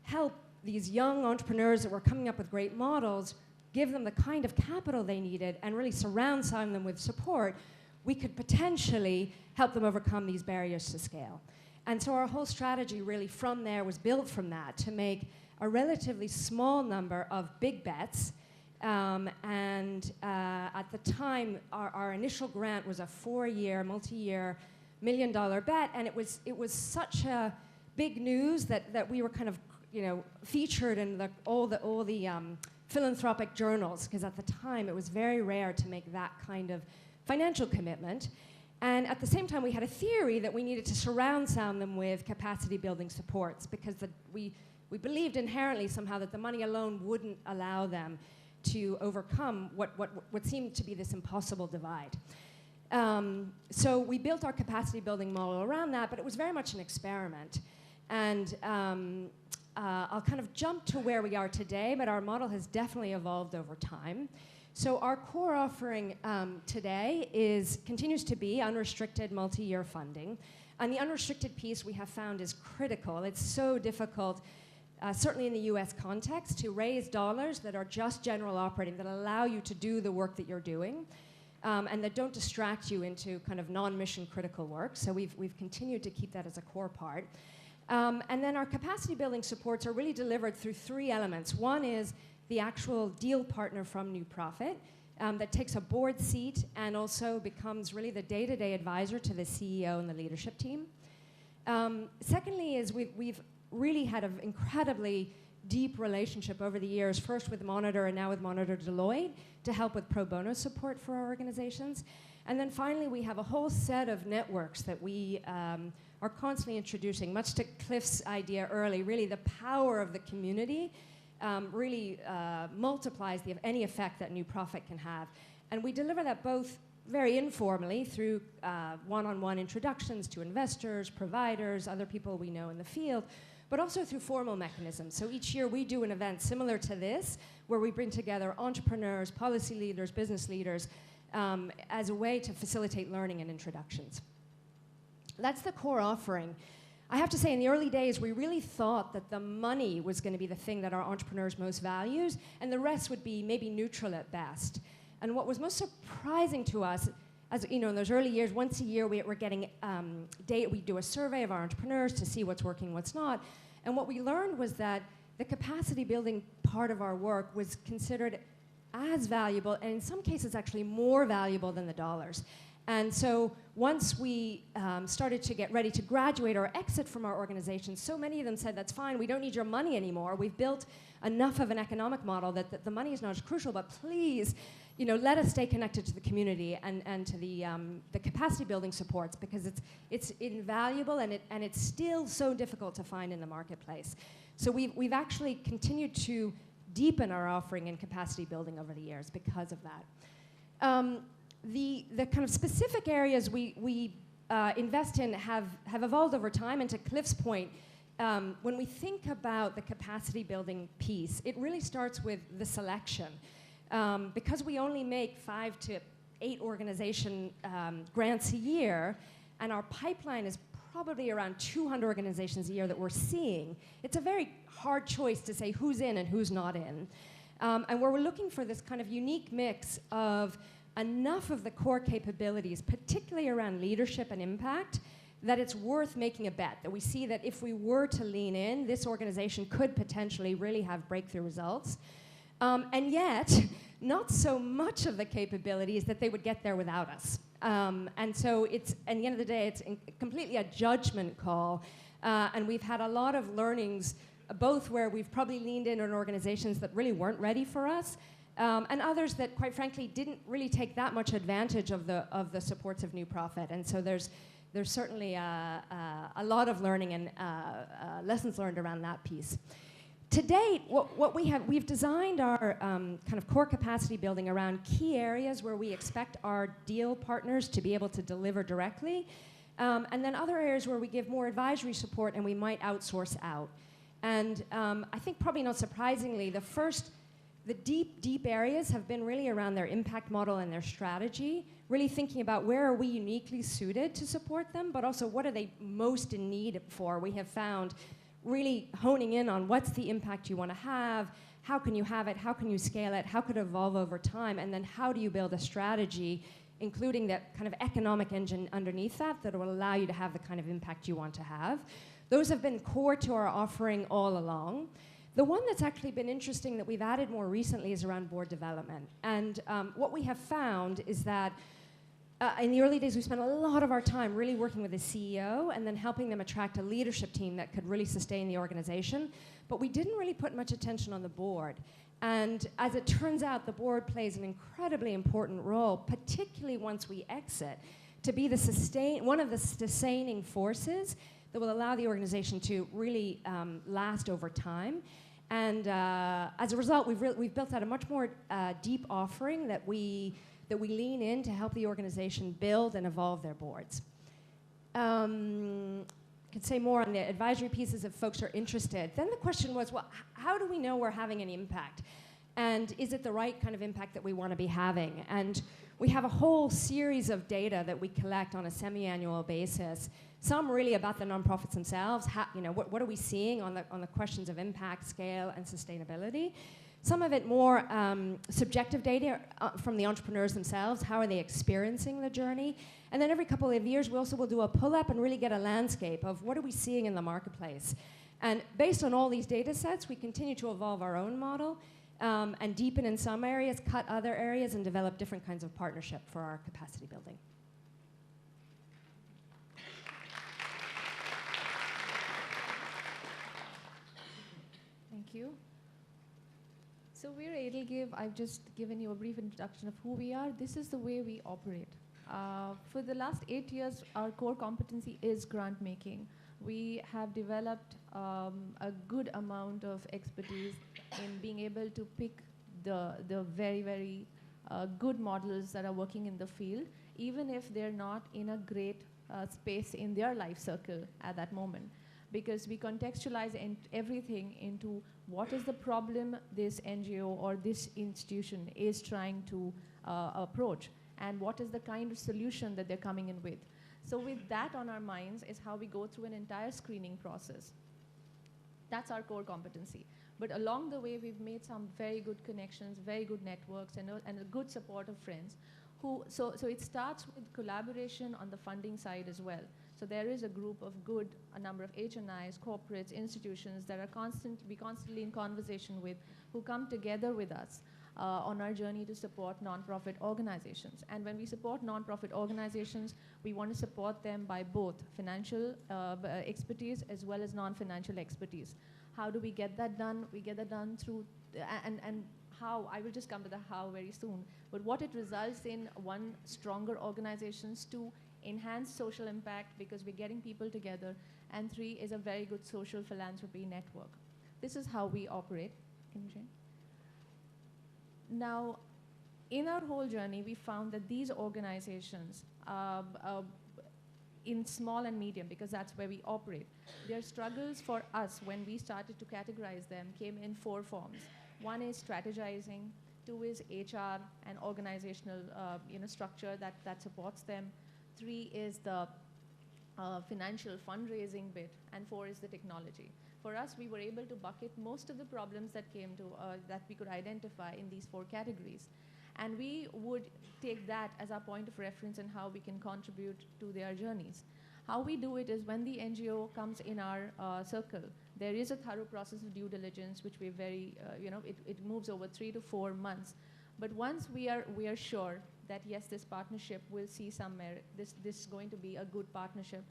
help these young entrepreneurs that were coming up with great models, give them the kind of capital they needed, and really surround them with support, we could potentially help them overcome these barriers to scale. And so our whole strategy really from there was built from that to make a relatively small number of big bets. At the time, our initial grant was a 4-year, multi-year, $1 million bet, and it was such a big news that we were kind of, featured in all the philanthropic journals, because at the time it was very rare to make that kind of financial commitment. And at the same time, we had a theory that we needed to surround them with capacity building supports, because we believed inherently somehow that the money alone wouldn't allow them to overcome what seemed to be this impossible divide. So we built our capacity building model around that, but it was very much an experiment. And I'll kind of jump to where we are today, but our model has definitely evolved over time. So our core offering today continues to be unrestricted multi-year funding. And the unrestricted piece we have found is critical. It's so difficult, certainly in the US context, to raise dollars that are just general operating, that allow you to do the work that you're doing, and that don't distract you into kind of non-mission critical work. So we've continued to keep that as a core part. And then our capacity building supports are really delivered through 3 elements. One is the actual deal partner from New Profit that takes a board seat and also becomes really the day-to-day advisor to the CEO and the leadership team. Secondly is we've really had an incredibly deep relationship over the years, first with Monitor and now with Monitor Deloitte, to help with pro bono support for our organizations. And then finally, we have a whole set of networks that we are constantly introducing, much to Cliff's idea early. Really, the power of the community really multiplies any effect that New Profit can have. And we deliver that both very informally through one-on-one introductions to investors, providers, other people we know in the field, but also through formal mechanisms. So each year we do an event similar to this, where we bring together entrepreneurs, policy leaders, business leaders, as a way to facilitate learning and introductions. That's the core offering. I have to say, in the early days, we really thought that the money was going to be the thing that our entrepreneurs most values, and the rest would be maybe neutral at best. And what was most surprising to us, as in those early years, once a year we're getting we do a survey of our entrepreneurs to see what's working, what's not. And what we learned was that the capacity building part of our work was considered as valuable, and in some cases actually more valuable than the dollars. And so once we started to get ready to graduate or exit from our organization, so many of them said, that's fine, we don't need your money anymore. We've built enough of an economic model that the money is not as crucial, but please, let us stay connected to the community and to the capacity building supports, because it's invaluable and it's still so difficult to find in the marketplace. So we've actually continued to deepen our offering in capacity building over the years because of that. The kind of specific areas we invest in have evolved over time, and to Cliff's point, when we think about the capacity building piece, it really starts with the selection. Because we only make 5 to 8 organization grants a year, and our pipeline is probably around 200 organizations a year that we're seeing, it's a very hard choice to say who's in and who's not in. And where we're looking for this kind of unique mix of enough of the core capabilities, particularly around leadership and impact, that it's worth making a bet, that we see that if we were to lean in, this organization could potentially really have breakthrough results. And yet, not so much of the capabilities that they would get there without us. And so at the end of the day, it's completely a judgment call. And we've had a lot of learnings, both where we've probably leaned in on organizations that really weren't ready for us, and others that, quite frankly, didn't really take that much advantage of the supports of New Profit. And so there's certainly a lot of learning and lessons learned around that piece. To date, we've designed our kind of core capacity building around key areas where we expect our deal partners to be able to deliver directly, and then other areas where we give more advisory support and we might outsource out. And I think probably not surprisingly, the deep areas have been really around their impact model and their strategy, really thinking about where are we uniquely suited to support them, but also what are they most in need for. We have found really honing in on what's the impact you want to have, how can you have it, how can you scale it, how could it evolve over time, and then how do you build a strategy including that kind of economic engine underneath that will allow you to have the kind of impact you want to have. Those have been core to our offering all along. The one that's actually been interesting that we've added more recently is around board development. And what we have found is that in the early days, we spent a lot of our time really working with the CEO and then helping them attract a leadership team that could really sustain the organization. But we didn't really put much attention on the board. And as it turns out, the board plays an incredibly important role, particularly once we exit, to be one of the sustaining forces that will allow the organization to really last over time. And as a result, we've built out a much more deep offering that we lean in to help the organization build and evolve their boards. Could say more on the advisory pieces if folks are interested. Then the question was, well, how do we know we're having an impact? And is it the right kind of impact that we want to be having? And we have a whole series of data that we collect on a semi-annual basis, some really about the nonprofits themselves. What are we seeing on the questions of impact, scale, and sustainability? Some of it more subjective data from the entrepreneurs themselves. How are they experiencing the journey? And then every couple of years, we also will do a pull-up and really get a landscape of what are we seeing in the marketplace. And based on all these data sets, we continue to evolve our own model and deepen in some areas, cut other areas, and develop different kinds of partnership for our capacity building. Thank you. So we're Edelgive. I've just given you a brief introduction of who we are. This is the way we operate. For the last 8 years, our core competency is grant making. We have developed a good amount of expertise in being able to pick the very, very good models that are working in the field, even if they're not in a great space in their life circle at that moment. Because we contextualize everything into what is the problem this NGO or this institution is trying to approach, and what is the kind of solution that they're coming in with. So with that on our minds is how we go through an entire screening process. That's our core competency. But along the way, we've made some very good connections, very good networks, and a good support of friends. So it starts with collaboration on the funding side as well. So there is a group of a number of HNIs, corporates, institutions that are constantly in conversation with, who come together with us on our journey to support nonprofit organizations. And when we support nonprofit organizations, we want to support them by both financial expertise as well as non-financial expertise. How do we get that done? We get that done through, and how, I will just come to the how very soon, but what it results in, one, stronger organizations, two, enhanced social impact because we're getting people together, and three is a very good social philanthropy network. This is how we operate. Can you change? Now, in our whole journey, we found that these organizations, in small and medium, because that's where we operate, their struggles for us when we started to categorize them came in 4 forms. One is strategizing, 2 is HR and organizational structure that supports them, 3 is the financial fundraising bit, and 4 is the technology. For us, we were able to bucket most of the problems that came to that we could identify in these 4 categories. And we would take that as our point of reference and how we can contribute to their journeys. How we do it is when the NGO comes in our circle, there is a thorough process of due diligence, which we're very, it moves over 3 to 4 months. But once we are sure that yes, this partnership will see some merit, this is going to be a good partnership,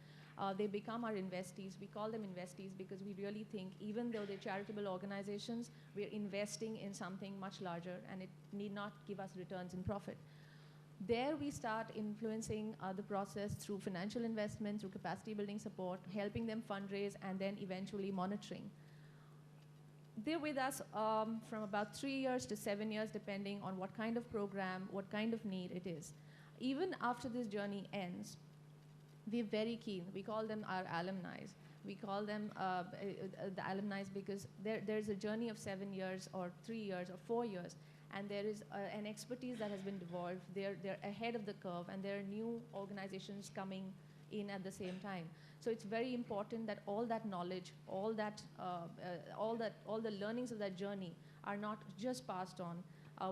they become our investees. We call them investees because we really think even though they're charitable organizations, we're investing in something much larger, and it need not give us returns in profit. There we start influencing the process through financial investment, through capacity building support, helping them fundraise, and then eventually monitoring. They're with us from about 3 years to 7 years, depending on what kind of program, what kind of need it is. Even after this journey ends, we're very keen. We call them our alumni. We call them the alumni because there's a journey of 7 years or 3 years or 4 years, and there is an expertise that has been devolved. They're ahead of the curve, and there are new organizations coming in at the same time. So it's very important that all that knowledge, all the learnings of that journey are not just passed on.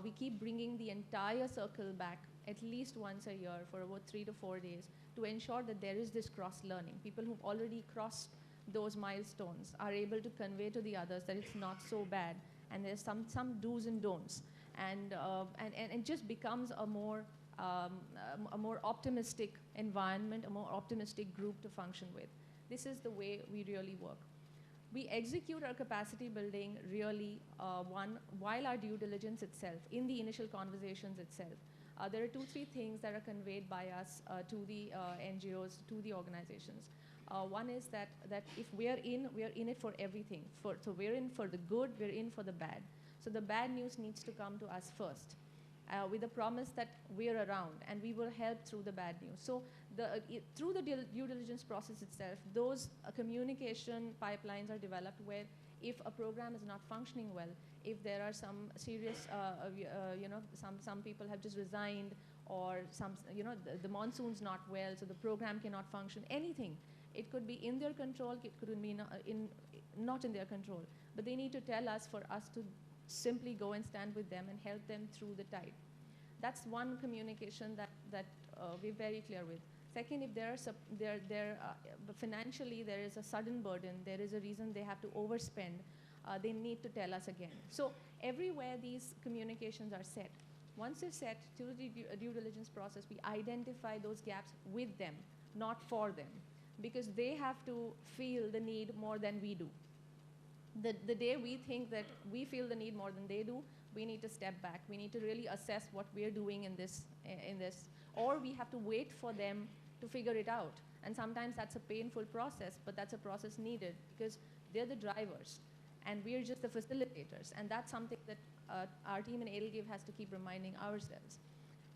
We keep bringing the entire circle back at least once a year for about 3 to 4 days to ensure that there is this cross-learning. People who've already crossed those milestones are able to convey to the others that it's not so bad, and there's some do's and don'ts. And it just becomes a more optimistic environment, a more optimistic group to function with. This is the way we really work. We execute our capacity building really, while our due diligence itself, in the initial conversations itself. There are 2-3 things that are conveyed by us to the NGOs, to the organizations. One is that if we are in it for everything. So we're in for the good, we're in for the bad. So the bad news needs to come to us first, with the promise that we're around and we will help through the bad news. So through the due diligence process itself, those communication pipelines are developed where if a program is not functioning well, if there are some serious, some people have just resigned, or the monsoon's not well, so the program cannot function, anything. It could be in their control, it could be not in their control. But they need to tell us for us to simply go and stand with them and help them through the tide. That's one communication that we're very clear with. Second, if financially there is a sudden burden, there is a reason they have to overspend, they need to tell us again. So everywhere these communications are set, once they're set through the due diligence process, we identify those gaps with them, not for them, because they have to feel the need more than we do. The day we think that we feel the need more than they do, we need to step back. We need to really assess what we're doing in this, or we have to wait for them to figure it out. And sometimes that's a painful process, but that's a process needed because they're the drivers and we're just the facilitators. And that's something that our team in Edelgive has to keep reminding ourselves.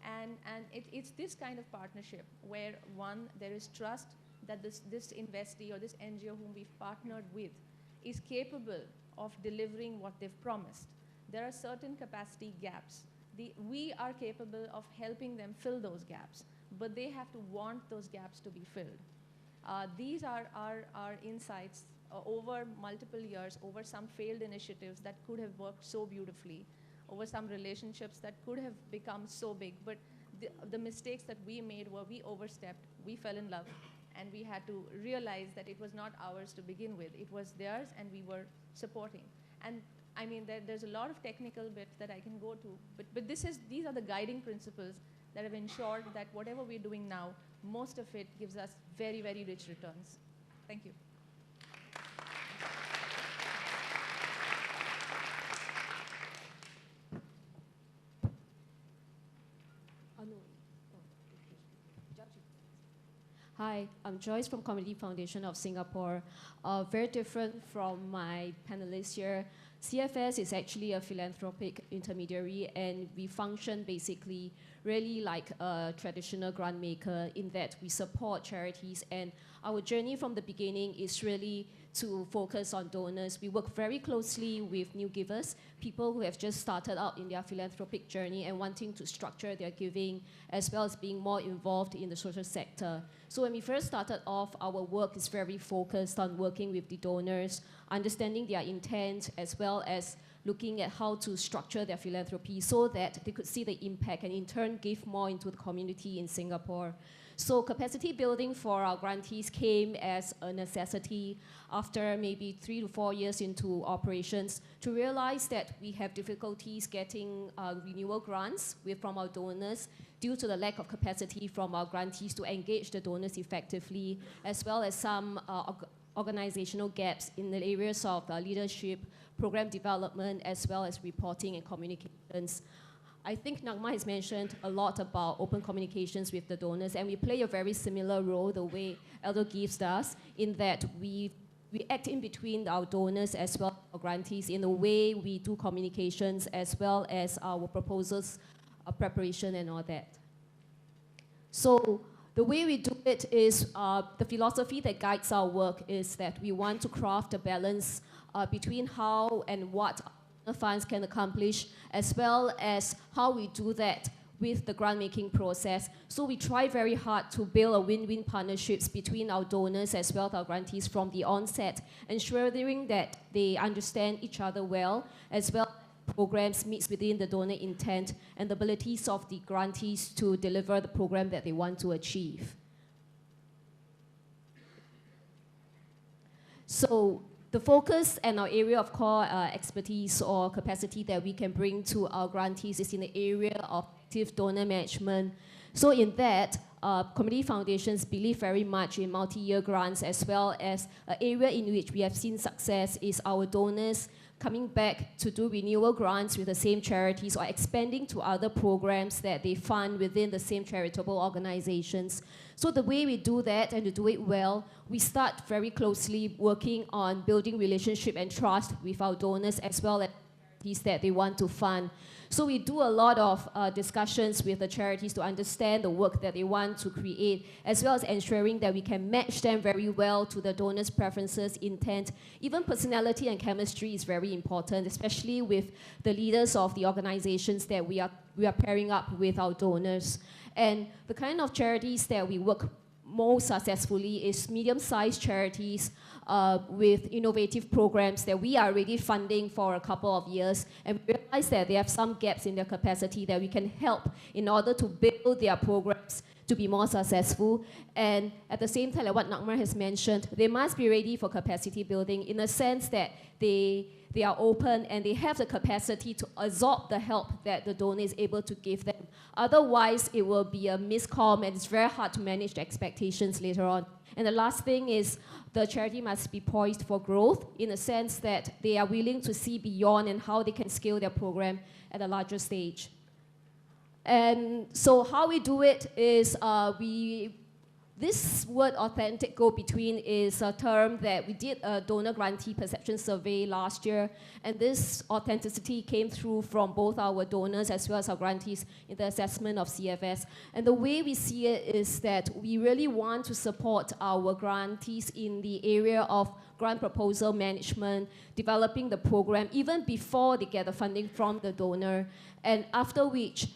And it's this kind of partnership where, one, there is trust that this investee or this NGO whom we've partnered with is capable of delivering what they've promised. There are certain capacity gaps. We are capable of helping them fill those gaps, but they have to want those gaps to be filled. These are our insights over multiple years, over some failed initiatives that could have worked so beautifully, over some relationships that could have become so big, but the mistakes that we made were we overstepped, we fell in love, and we had to realize that it was not ours to begin with. It was theirs, and we were supporting. And I mean, there's a lot of technical bits that I can go to, but these are the guiding principles that have ensured that whatever we're doing now, most of it gives us very, very rich returns. Thank you. Hi, I'm Joyce from Community Foundation of Singapore. Very different from my panelists here. CFS is actually a philanthropic intermediary, and we function basically really like a traditional grant maker in that we support charities, and our journey from the beginning is really to focus on donors. We work very closely with new givers, people who have just started out in their philanthropic journey and wanting to structure their giving, as well as being more involved in the social sector. So when we first started off, our work is very focused on working with the donors, understanding their intent, as well as looking at how to structure their philanthropy so that they could see the impact and in turn give more into the community in Singapore. So capacity building for our grantees came as a necessity after maybe 3 to 4 years into operations to realize that we have difficulties getting renewal grants from our donors due to the lack of capacity from our grantees to engage the donors effectively, as well as some organizational gaps in the areas of leadership, program development, as well as reporting and communications. I think Nagma has mentioned a lot about open communications with the donors, and we play a very similar role the way Edelgive does, in that we act in between our donors as well as our grantees in the way we do communications as well as our proposals, preparation and all that. So the way we do it is, the philosophy that guides our work is that we want to craft a balance between how and what funds can accomplish, as well as how we do that with the grant-making process. So we try very hard to build a win-win partnerships between our donors as well as our grantees from the onset, ensuring that they understand each other well, as well programs meets within the donor intent and the abilities of the grantees to deliver the program that they want to achieve. So the focus and our area of core expertise or capacity that we can bring to our grantees is in the area of active donor management. So in that, community foundations believe very much in multi-year grants, as well as an area in which we have seen success is our donors coming back to do renewal grants with the same charities or expanding to other programs that they fund within the same charitable organizations. So the way we do that and to do it well, we start very closely working on building relationship and trust with our donors as well as charities that they want to fund. So we do a lot of discussions with the charities to understand the work that they want to create, as well as ensuring that we can match them very well to the donors' preferences, intent. Even personality and chemistry is very important, especially with the leaders of the organizations that we are pairing up with our donors. And the kind of charities that we work most successfully is medium-sized charities with innovative programs that we are already funding for a couple of years, and we realize that they have some gaps in their capacity that we can help in order to build their programs to be more successful. And at the same time, like what Nagmar has mentioned, they must be ready for capacity building in a sense that they are open and they have the capacity to absorb the help that the donor is able to give them. Otherwise, it will be a miscomm and it's very hard to manage the expectations later on. And the last thing is the charity must be poised for growth in a sense that they are willing to see beyond and how they can scale their program at a larger stage. And so how we do it is this word authentic go-between is a term that we did a donor grantee perception survey last year, and this authenticity came through from both our donors as well as our grantees in the assessment of CFS. And the way we see it is that we really want to support our grantees in the area of grant proposal management, developing the program even before they get the funding from the donor, and after which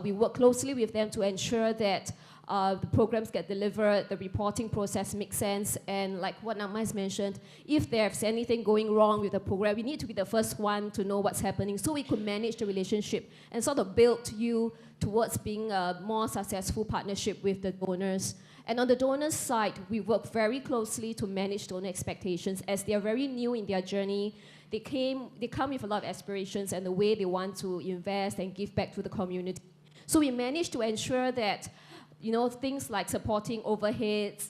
we work closely with them to ensure that the programs get delivered, the reporting process makes sense, and like what Nama has mentioned, if there's anything going wrong with the program, we need to be the first one to know what's happening so we could manage the relationship and sort of build you towards being a more successful partnership with the donors. And on the donors' side, we work very closely to manage donor expectations as they are very new in their journey. They come with a lot of aspirations and the way they want to invest and give back to the community. So we manage to ensure that things like supporting overheads,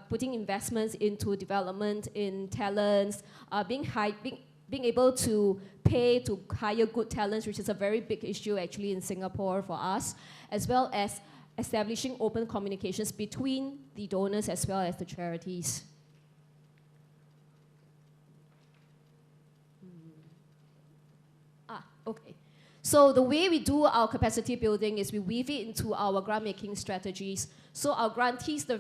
putting investments into development in talents, being able to pay to hire good talents, which is a very big issue actually in Singapore for us, as well as establishing open communications between the donors as well as the charities. Okay. So the way we do our capacity building is we weave it into our grant making strategies. So our grantees, the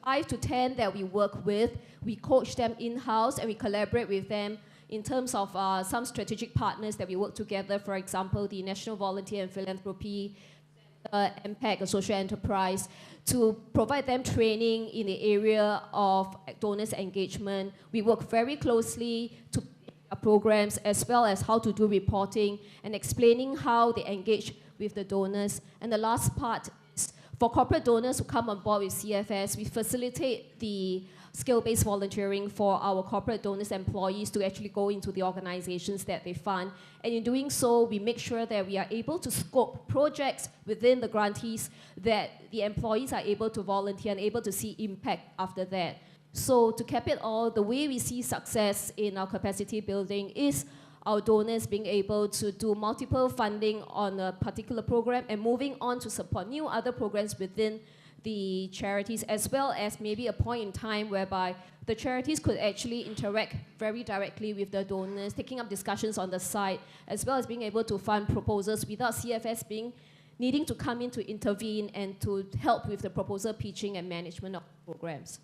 5 to 10 that we work with, we coach them in-house and we collaborate with them in terms of some strategic partners that we work together. For example, the National Volunteer and Philanthropy, MPAC, a social enterprise, to provide them training in the area of donors engagement. We work very closely to programs as well as how to do reporting and explaining how they engage with the donors. And the last part is for corporate donors who come on board with CFS, we facilitate the skill-based volunteering for our corporate donors employees to actually go into the organizations that they fund. And in doing so, we make sure that we are able to scope projects within the grantees that the employees are able to volunteer and able to see impact after that. So to cap it all, the way we see success in our capacity building is our donors being able to do multiple funding on a particular program and moving on to support new other programs within the charities, as well as maybe a point in time whereby the charities could actually interact very directly with the donors, taking up discussions on the side, as well as being able to fund proposals without CFS needing to come in to intervene and to help with the proposal pitching and management of programs.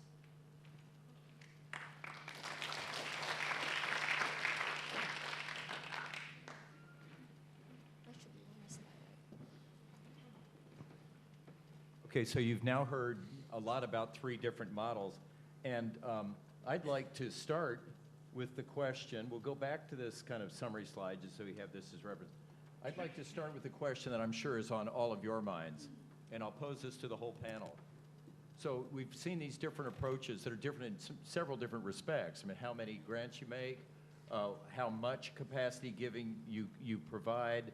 Okay, so you've now heard a lot about 3 different models, and I'd like to start with the question. We'll go back to this kind of summary slide just so we have this as reference. I'd like to start with a question that I'm sure is on all of your minds, and I'll pose this to the whole panel. So we've seen these different approaches that are different in several different respects. I mean, how many grants you make, how much capacity giving you provide,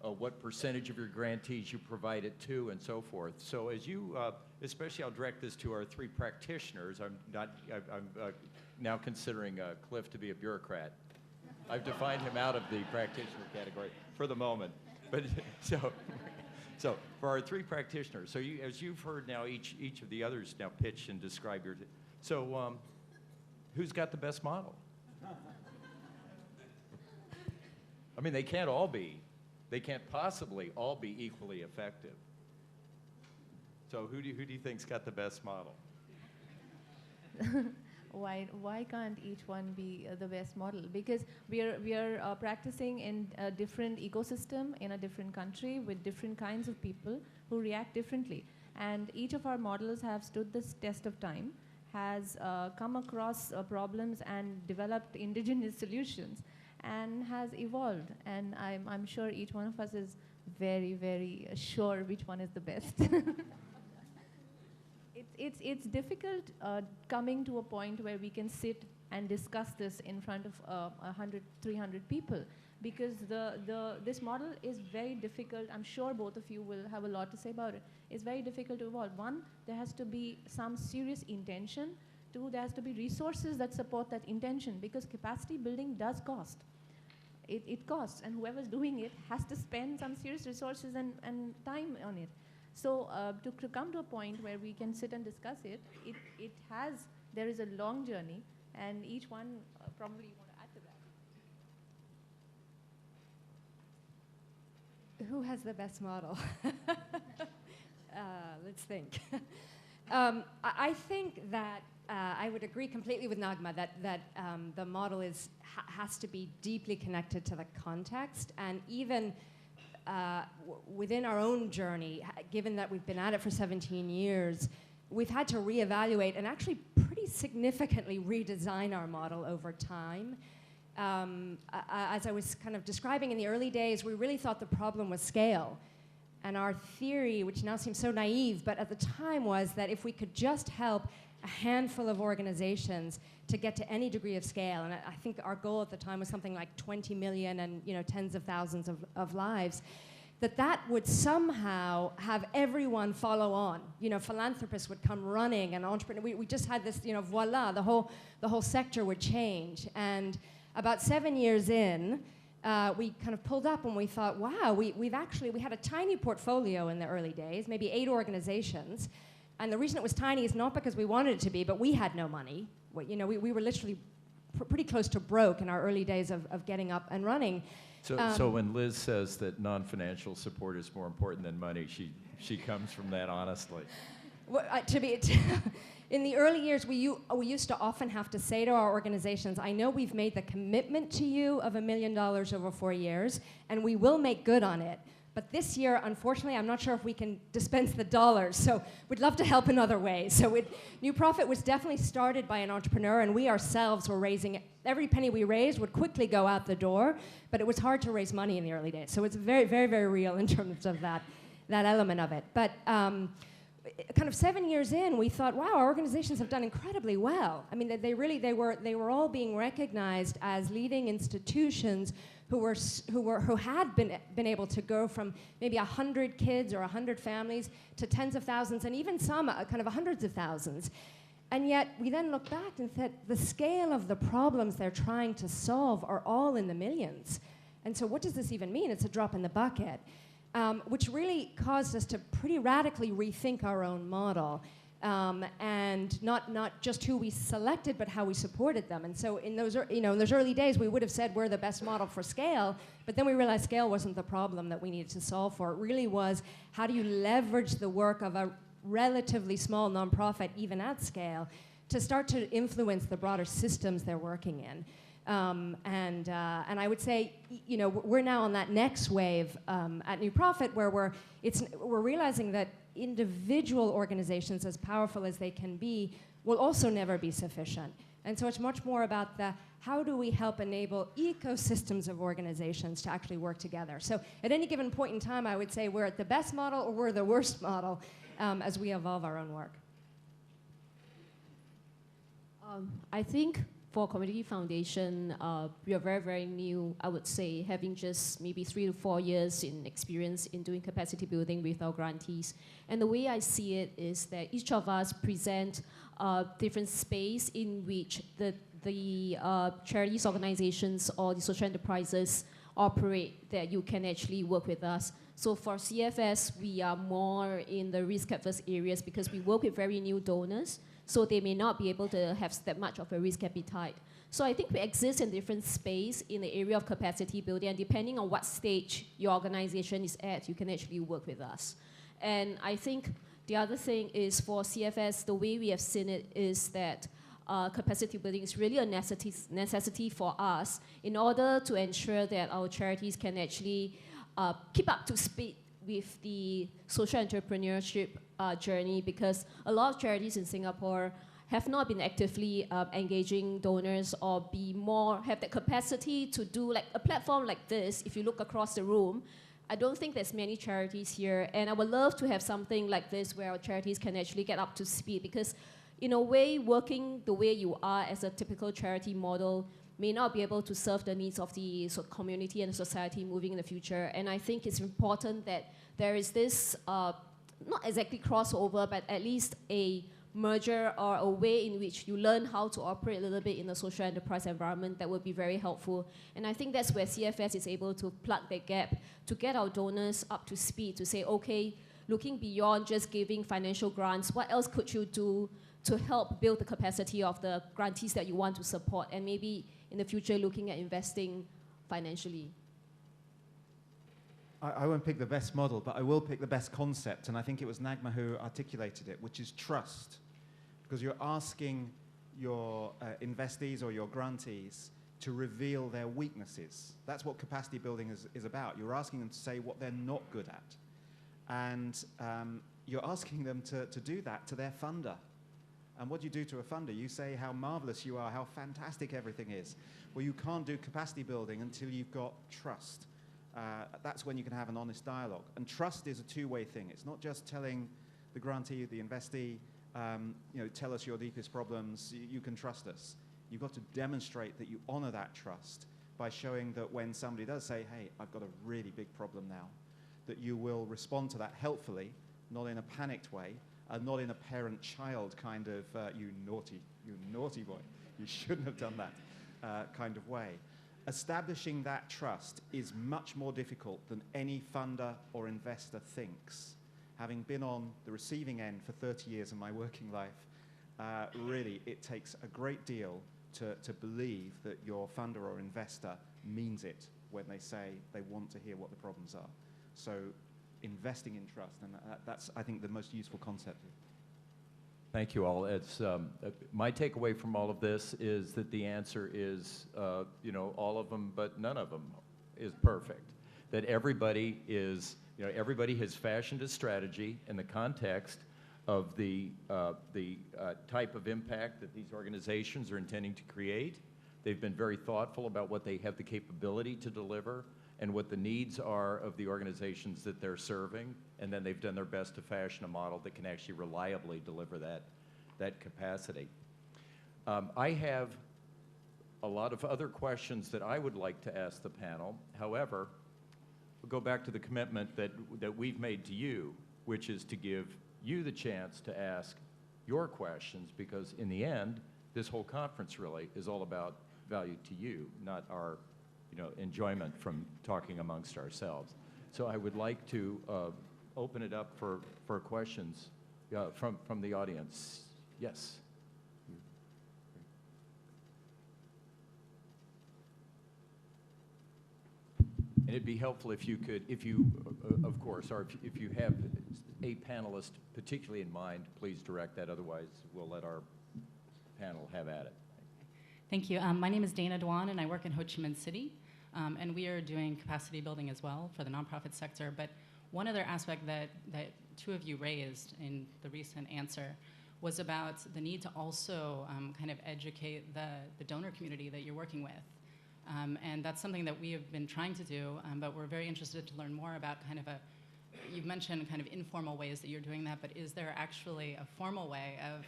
what percentage of your grantees you provide it to, and so forth. So as you, especially I'll direct this to our three practitioners. I'm now considering Cliff to be a bureaucrat. I've defined him out of the practitioner category for the moment. But so for our three practitioners, so as you've heard now, each of the others now pitch and describe your, so who's got the best model? I mean, they can't possibly all be equally effective. So who do you think's got the best model? Why can't each one be the best model? Because we are practicing in a different ecosystem in a different country with different kinds of people who react differently. And each of our models have stood this test of time, has come across problems and developed indigenous solutions, and has evolved. And I'm sure each one of us is very, very sure which one is the best. It's difficult coming to a point where we can sit and discuss this in front of 100, 300 people, because this model is very difficult. I'm sure both of you will have a lot to say about it. It's very difficult to evolve. One, there has to be some serious intention. Two, there has to be resources that support that intention, because capacity building does cost. It costs, and whoever's doing it has to spend some serious resources and time on it. So to come to a point where we can sit and discuss it, there is a long journey, and each one probably want to add to that. Who has the best model? Let's think. I think that I would agree completely with Nagma that the model has to be deeply connected to the context, and even within our own journey, given that we've been at it for 17 years, we've had to reevaluate and actually pretty significantly redesign our model over time. As I was kind of describing in the early days, we really thought the problem was scale. And our theory, which now seems so naive, but at the time was that if we could just help a handful of organizations to get to any degree of scale, and I think our goal at the time was something like 20 million and tens of thousands of lives, that would somehow have everyone follow on. Philanthropists would come running, and entrepreneurs. We just had this, voila, the whole sector would change. And about 7 years in, we kind of pulled up and we thought, wow, we had a tiny portfolio in the early days, maybe 8 organizations. And the reason it was tiny is not because we wanted it to be, but we had no money. We were literally pretty close to broke in our early days of getting up and running. So when Liz says that non-financial support is more important than money, she comes from that honestly. Well, in the early years, we used to often have to say to our organizations, I know we've made the commitment to you of $1 million over 4 years, and we will make good on it. But this year, unfortunately, I'm not sure if we can dispense the dollars, so we'd love to help in other ways. So New Profit was definitely started by an entrepreneur, and we ourselves were raising, every penny we raised would quickly go out the door, but it was hard to raise money in the early days. So it's very, very, very real in terms of that element of it. But kind of 7 years in, we thought, wow, our organizations have done incredibly well. I mean, they were all being recognized as leading institutions who had been able to go from maybe 100 kids or 100 families to tens of thousands, and even some kind of hundreds of thousands. And yet we then look back and said the scale of the problems they're trying to solve are all in the millions. And so what does this even mean? It's a drop in the bucket, which really caused us to pretty radically rethink our own model. And not just who we selected, but how we supported them. And so in those early days, we would have said we're the best model for scale, but then we realized scale wasn't the problem that we needed to solve for. It really was, how do you leverage the work of a relatively small nonprofit, even at scale, to start to influence the broader systems they're working in. And I would say, we're now on that next wave at New Profit, where we're realizing that individual organizations, as powerful as they can be, will also never be sufficient. And so it's much more about how do we help enable ecosystems of organizations to actually work together? So at any given point in time, I would say we're at the best model or we're the worst model as we evolve our own work. I think for Community Foundation, we are very, very new, I would say, having just maybe 3 to 4 years in experience in doing capacity building with our grantees. And the way I see it is that each of us present a different space in which the charities, organizations, or the social enterprises operate, that you can actually work with us. So for CFS, we are more in the risk-averse areas because we work with very new donors, so they may not be able to have that much of a risk appetite. So I think we exist in different space in the area of capacity building, and depending on what stage your organization is at, you can actually work with us. And I think the other thing is for CFS, the way we have seen it is that capacity building is really a necessity for us in order to ensure that our charities can actually keep up to speed with the social entrepreneurship journey, because a lot of charities in Singapore have not been actively engaging donors or have the capacity to do like a platform like this. If you look across the room, I don't think there's many charities here, and I would love to have something like this where our charities can actually get up to speed, because in a way, working the way you are as a typical charity model may not be able to serve the needs of the community and society moving in the future. And I think it's important that there is this, not exactly crossover, but at least a merger or a way in which you learn how to operate a little bit in the social enterprise environment that would be very helpful. And I think that's where CFS is able to plug that gap to get our donors up to speed, to say, okay, looking beyond just giving financial grants, what else could you do to help build the capacity of the grantees that you want to support, and maybe in the future looking at investing financially? I won't pick the best model, but I will pick the best concept, and I think it was Nagma who articulated it, which is trust. Because you're asking your investees or your grantees to reveal their weaknesses. That's what capacity building is about. You're asking them to say what they're not good at. And you're asking them to do that to their funder. And what do you do to a funder? You say how marvelous you are, how fantastic everything is. Well, you can't do capacity building until you've got trust. That's when you can have an honest dialogue. And trust is a two-way thing. It's not just telling the grantee, the investee, tell us your deepest problems, you can trust us. You've got to demonstrate that you honor that trust by showing that when somebody does say, hey, I've got a really big problem now, that you will respond to that helpfully, not in a panicked way, not in a parent-child kind of, you naughty boy, you shouldn't have done that kind of way. Establishing that trust is much more difficult than any funder or investor thinks. Having been on the receiving end for 30 years in my working life, really it takes a great deal to believe that your funder or investor means it when they say they want to hear what the problems are. So investing in trust, and that's, I think, the most useful concept. Thank you all. It's, my takeaway from all of this is that the answer is, all of them, but none of them is perfect. That everybody is, everybody has fashioned a strategy in the context of the type of impact that these organizations are intending to create. They've been very thoughtful about what they have the capability to deliver and what the needs are of the organizations that they're serving, and then they've done their best to fashion a model that can actually reliably deliver that capacity. I have a lot of other questions that I would like to ask the panel. However, we'll go back to the commitment that we've made to you, which is to give you the chance to ask your questions, because in the end, this whole conference really is all about value to you, not our enjoyment from talking amongst ourselves. So I would like to open it up for questions from the audience. Yes. And it'd be helpful if you could, of course, or if you have a panelist particularly in mind, please direct that. Otherwise, we'll let our panel have at it. Thank you. My name is Dana Dwan, and I work in Ho Chi Minh City. And we are doing capacity building as well for the nonprofit sector. But one other aspect that two of you raised in the recent answer was about the need to also kind of educate the donor community that you're working with. And that's something that we have been trying to do, but we're very interested to learn more about kind of you've mentioned kind of informal ways that you're doing that, but is there actually a formal way of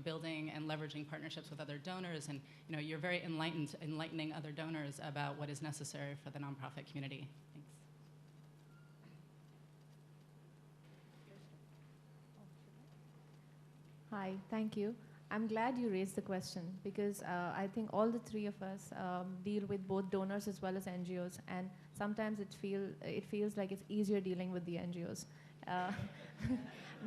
building and leveraging partnerships with other donors? And you're very enlightening other donors about what is necessary for the nonprofit community. Thanks. Hi, thank you. I'm glad you raised the question because I think all the three of us deal with both donors as well as NGOs, and sometimes it feels like it's easier dealing with the NGOs.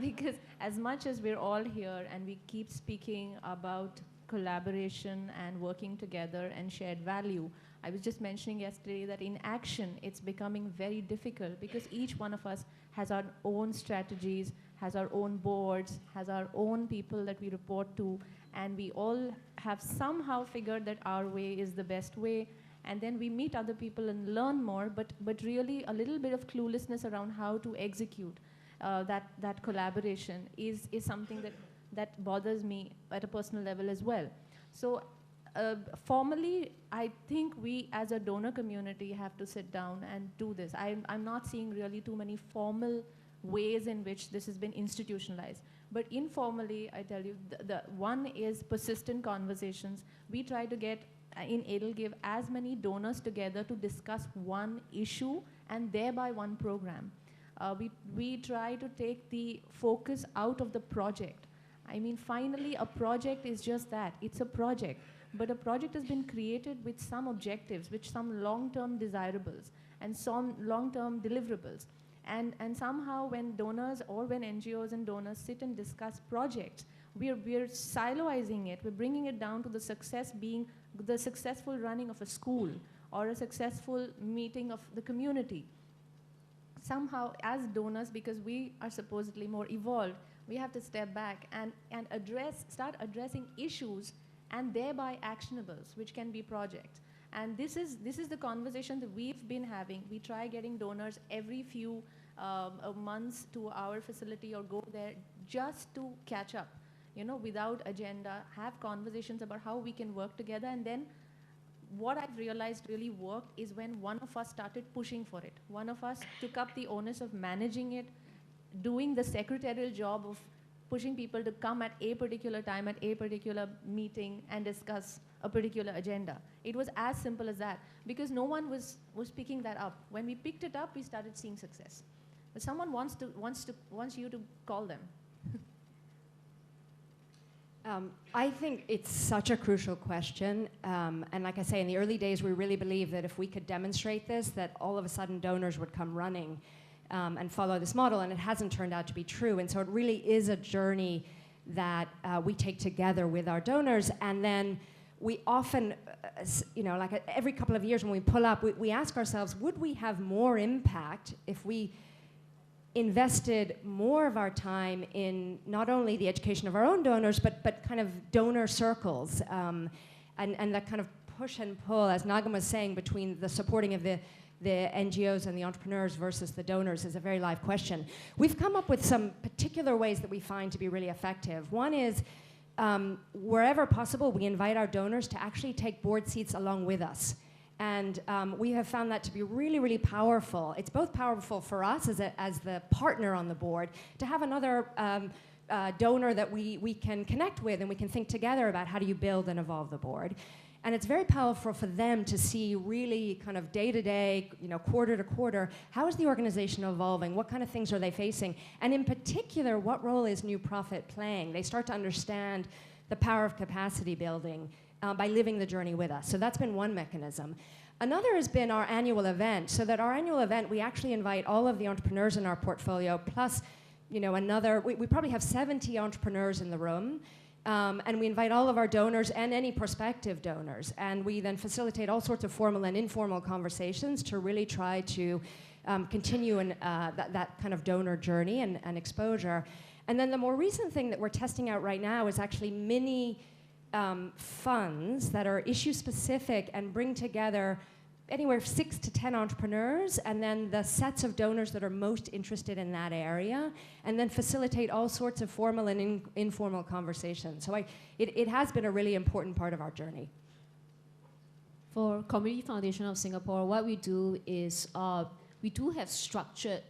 Because as much as we're all here and we keep speaking about collaboration and working together and shared value, I was just mentioning yesterday that in action it's becoming very difficult because each one of us has our own strategies, has our own boards, has our own people that we report to, and we all have somehow figured that our way is the best way, and then we meet other people and learn more, but really a little bit of cluelessness around how to execute that collaboration is something that bothers me at a personal level as well. So formally, I think we as a donor community have to sit down and do this. I'm not seeing really too many formal ways in which this has been institutionalized. But informally, I tell you, the one is persistent conversations. We try to get, in Edelgive, as many donors together to discuss one issue and thereby one program. We try to take the focus out of the project. I mean, finally, a project is just that. It's a project. But a project has been created with some objectives, with some long-term desirables, and some long-term deliverables. And somehow when donors or when NGOs and donors sit and discuss projects, we're siloizing it. We're bringing it down to the success being the successful running of a school or a successful meeting of the community. Somehow, as donors, because we are supposedly more evolved, we have to step back and start addressing issues and thereby actionables, which can be projects. And this is the conversation that we've been having. We try getting donors every few months to our facility or go there just to catch up, without agenda, have conversations about how we can work together. And then what I've realized really worked is when one of us started pushing for it. One of us took up the onus of managing it, doing the secretarial job of pushing people to come at a particular time at a particular meeting and discuss a particular agenda. It was as simple as that because no one was picking that up. When we picked it up, we started seeing success. But someone wants you to call them. I think it's such a crucial question. And like I say, in the early days, we really believed that if we could demonstrate this, that all of a sudden donors would come running and follow this model. And it hasn't turned out to be true. And so it really is a journey that we take together with our donors. And then we often, like every couple of years when we pull up, we ask ourselves, would we have more impact if we invested more of our time in not only the education of our own donors, but kind of donor circles, and that kind of push and pull, as Nagam was saying, between the supporting of the NGOs and the entrepreneurs versus the donors is a very live question. We've come up with some particular ways that we find to be really effective. One is, wherever possible, we invite our donors to actually take board seats along with us. And we have found that to be really, really powerful. It's both powerful for us as the partner on the board to have another donor that we can connect with and we can think together about how do you build and evolve the board. And it's very powerful for them to see really kind of day to day, quarter to quarter, how is the organization evolving? What kind of things are they facing? And in particular, what role is New Profit playing? They start to understand the power of capacity building by living the journey with us. So that's been one mechanism. Another has been our annual event. So that our annual event, we actually invite all of the entrepreneurs in our portfolio, plus we probably have 70 entrepreneurs in the room. And we invite all of our donors and any prospective donors. And we then facilitate all sorts of formal and informal conversations to really try to continue in that kind of donor journey and exposure. And then the more recent thing that we're testing out right now is actually mini funds that are issue specific and bring together anywhere 6 to 10 entrepreneurs, and then the sets of donors that are most interested in that area, and then facilitate all sorts of formal and informal conversations. So it has been a really important part of our journey. For Community Foundation of Singapore, what we do is we do have structured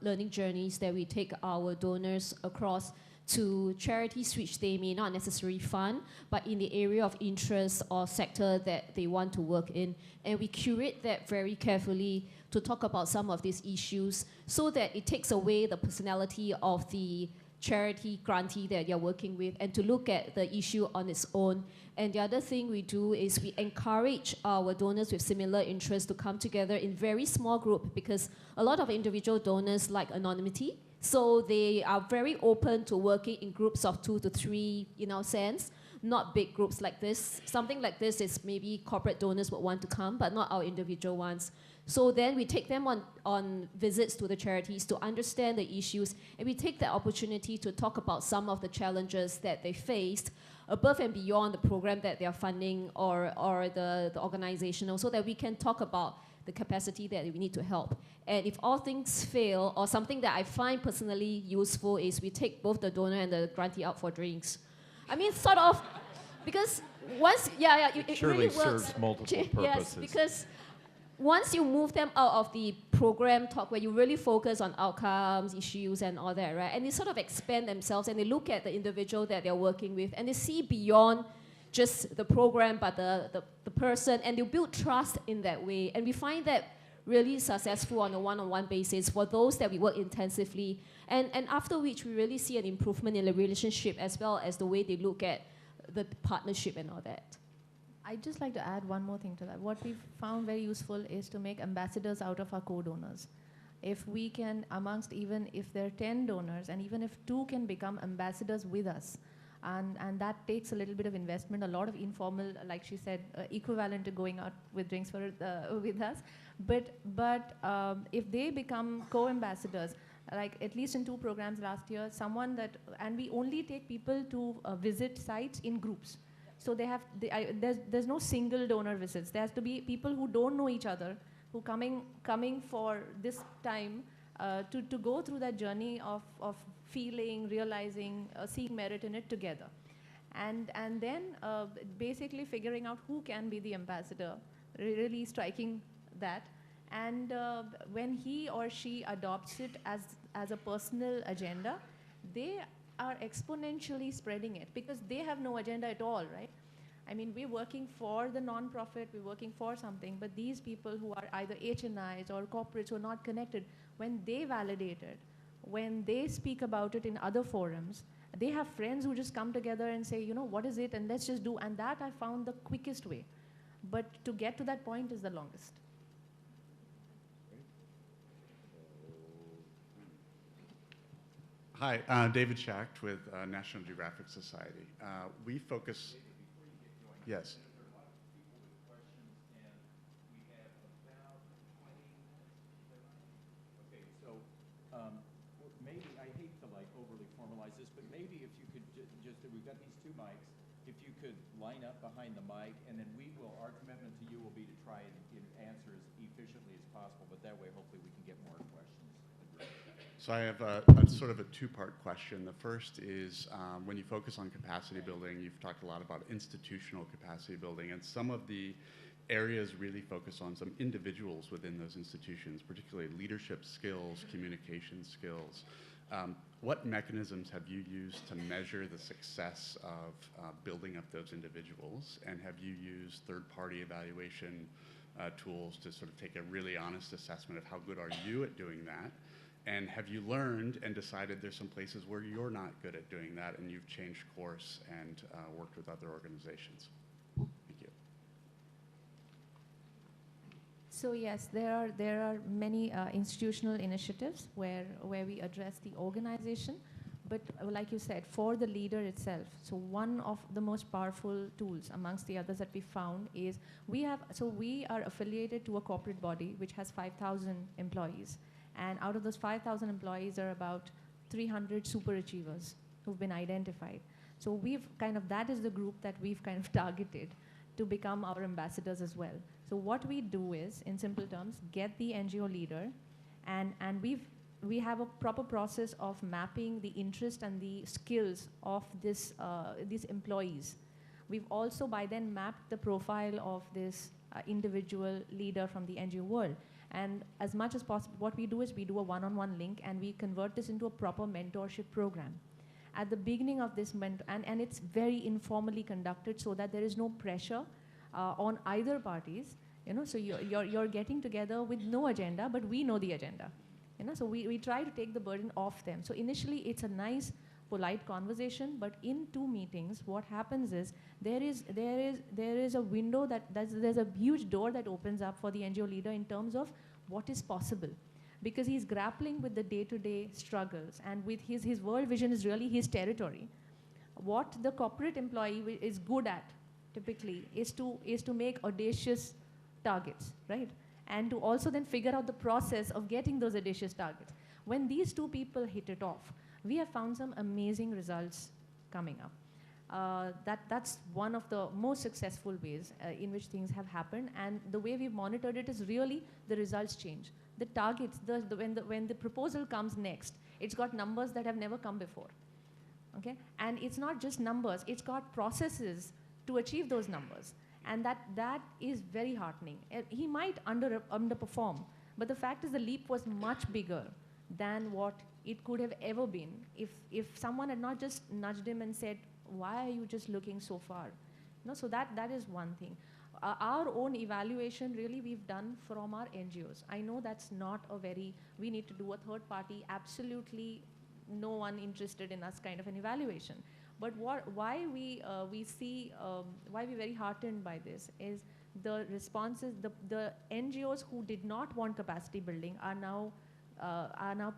learning journeys that we take our donors across to charities which they may not necessarily fund, but in the area of interest or sector that they want to work in. And we curate that very carefully to talk about some of these issues so that it takes away the personality of the charity grantee that you're working with and to look at the issue on its own. And the other thing we do is we encourage our donors with similar interests to come together in very small group, because a lot of individual donors like anonymity. So they are very open to working in groups of 2 to 3, sense, not big groups like this. Something like this is maybe corporate donors would want to come, but not our individual ones. So then we take them on visits to the charities to understand the issues, and we take the opportunity to talk about some of the challenges that they faced above and beyond the program that they are funding or the organizational, so that we can talk about the capacity that we need to help. And if all things fail, or something that I find personally useful is we take both the donor and the grantee out for drinks. I mean, sort of, because once, it surely really works. serves multiple purposes. Yes, because once you move them out of the program talk where you really focus on outcomes, issues, and all that, right? And they sort of expand themselves and they look at the individual that they're working with and they see beyond just the program, but the person, and they build trust in that way. And we find that really successful on a one-on-one basis for those that we work intensively. And after which we really see an improvement in the relationship as well as the way they look at the partnership and all that. I'd just like to add one more thing to that. What we've found very useful is to make ambassadors out of our co-donors. If we can, amongst even if there are 10 donors, and even if 2 can become ambassadors with us, and that takes a little bit of investment, a lot of informal, like she said, equivalent to going out with drinks with us. But if they become co-ambassadors, like at least in 2 programs last year, and we only take people to visit sites in groups. So there's no single donor visits. There has to be people who don't know each other, who coming for this time to go through that journey of feeling, realizing, seeing merit in it together. And then basically figuring out who can be the ambassador, really striking that. And when he or she adopts it as a personal agenda, they are exponentially spreading it because they have no agenda at all, right? I mean, we're working for the non-profit, we're working for something, but these people who are either HNIs or corporates who are not connected, when they validate it, when they speak about it in other forums, they have friends who just come together and say, what is it, and let's just do, and that I found the quickest way. But to get to that point is the longest. Hi, David Schacht with National Geographic Society. We focus. Yes. Maybe, I hate to overly formalize this, but maybe if you could just, we've got these 2 mics, if you could line up behind the mic, and then our commitment to you will be to try and answer as efficiently as possible, but that way hopefully we can get more questions. So I have a sort of a 2-part question. The first is when you focus on capacity building, you've talked a lot about institutional capacity building, and some of the areas really focus on some individuals within those institutions, particularly leadership skills, communication skills. What mechanisms have you used to measure the success of building up those individuals? And have you used third-party evaluation tools to sort of take a really honest assessment of how good are you at doing that? And have you learned and decided there's some places where you're not good at doing that and you've changed course and worked with other organizations? Thank you. So yes, there are many institutional initiatives where we address the organization, but like you said, for the leader itself. So one of the most powerful tools amongst the others that we found is we are affiliated to a corporate body which has 5,000 employees. And out of those 5,000 employees, there are about 300 super achievers who've been identified. So that is the group that we've kind of targeted to become our ambassadors as well. So what we do is, in simple terms, get the NGO leader, and we have a proper process of mapping the interest and the skills of these employees. We've also by then mapped the profile of this individual leader from the NGO world. And as much as possible, what we do is we do a one-on-one link, and we convert this into a proper mentorship program. At the beginning of this, and it's very informally conducted so that there is no pressure on either parties. So you're getting together with no agenda, but we know the agenda. So we try to take the burden off them. So initially, it's a nice, polite conversation, but in 2 meetings, what happens is there is a window there's a huge door that opens up for the NGO leader in terms of what is possible, because he's grappling with the day-to-day struggles, and with his world vision is really his territory. What the corporate employee is good at, typically, is to make audacious targets, right? And to also then figure out the process of getting those audacious targets. When these 2 people hit it off, we have found some amazing results coming up. That's one of the most successful ways in which things have happened, and the way we've monitored it is really the results change. The targets, when the proposal comes next, it's got numbers that have never come before, okay? And it's not just numbers, it's got processes to achieve those numbers, and that is very heartening. He might underperform, but the fact is the leap was much bigger than what it could have ever been if someone had not just nudged him and said, why are you just looking so far? So that is one thing. Our own evaluation, really, we've done from our NGOs. I know that's not we need to do a third party, absolutely no one interested in us kind of an evaluation. But why we're very heartened by this is the responses, the NGOs who did not want capacity building are now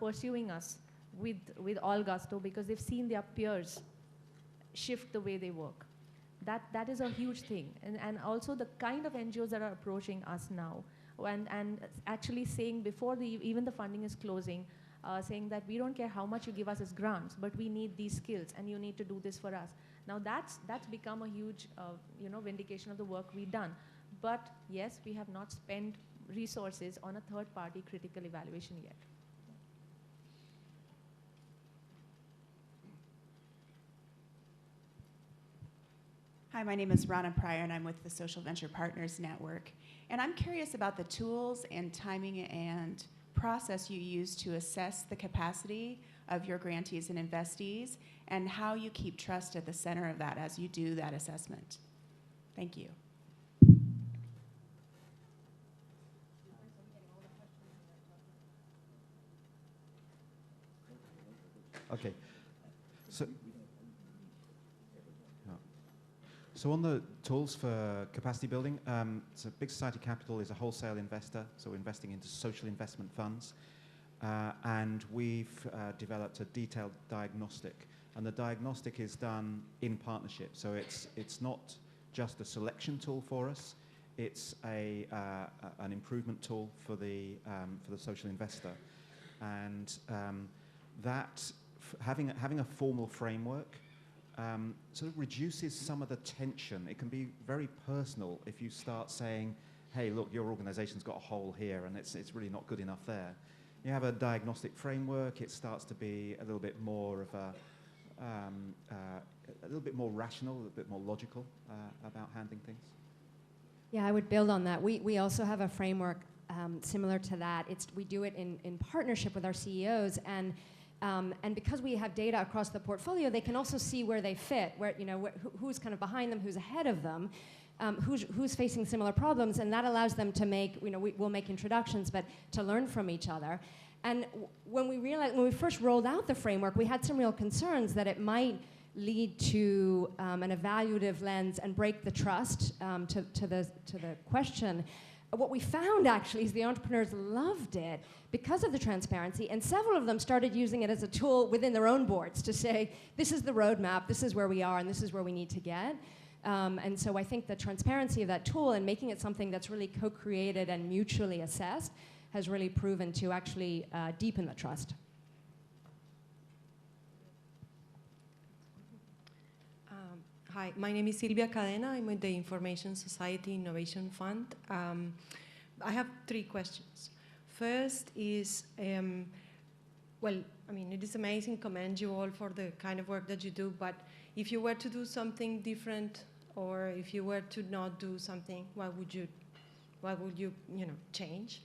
pursuing us with all gusto, because they've seen their peers shift the way they work. That is a huge thing. And also the kind of NGOs that are approaching us now, and actually saying before even the funding is closing, saying that we don't care how much you give us as grants, but we need these skills, and you need to do this for us. Now that's become a huge vindication of the work we've done. But yes, we have not spent resources on a third-party critical evaluation yet. Hi, my name is Rana Pryor, and I'm with the Social Venture Partners Network. And I'm curious about the tools and timing and process you use to assess the capacity of your grantees and investees, and how you keep trust at the center of that as you do that assessment. Thank you. Okay. So on the tools for capacity building, so Big Society Capital is a wholesale investor, so we're investing into social investment funds. And we've developed a detailed diagnostic. And the diagnostic is done in partnership. So it's not just a selection tool for us, it's an improvement tool for the social investor. And having a formal framework sort of reduces some of the tension. It can be very personal if you start saying, hey, look, your organization's got a hole here and it's really not good enough there. You have a diagnostic framework, it starts to be a little bit more of a little bit more rational, a little bit more logical about handling things. Yeah, I would build on that. We also have a framework similar to that. We do it in partnership with our CEOs, and because we have data across the portfolio, they can also see where they fit, who's kind of behind them, who's ahead of them, who's facing similar problems, and that allows them to make, we'll make introductions, but to learn from each other. And when we first rolled out the framework, we had some real concerns that it might lead to an evaluative lens and break the trust to the question. What we found actually is the entrepreneurs loved it because of the transparency, and several of them started using it as a tool within their own boards to say, this is the roadmap, this is where we are, and this is where we need to get. And so I think the transparency of that tool and making it something that's really co-created and mutually assessed has really proven to actually deepen the trust. Hi, my name is Silvia Cadena. I'm with the Information Society Innovation Fund. I have 3 questions. First is, well, I mean, it is amazing, commend you all for the kind of work that you do, but if you were to do something different, or if you were to not do something, what would you change?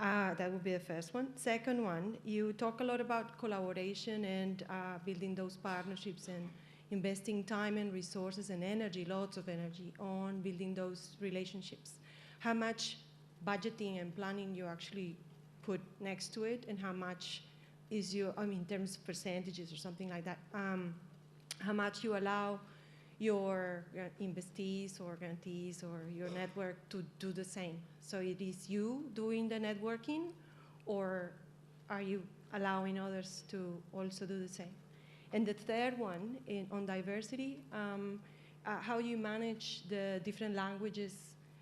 That would be the first one. Second one, you talk a lot about collaboration and building those partnerships and investing time and resources and energy, lots of energy, on building those relationships. How much budgeting and planning you actually put next to it, and how much is your, I mean, in terms of percentages or something like that, how much you allow your investees or grantees or your network to do the same? So it is you doing the networking, or are you allowing others to also do the same? And the third one, on diversity, how you manage the different languages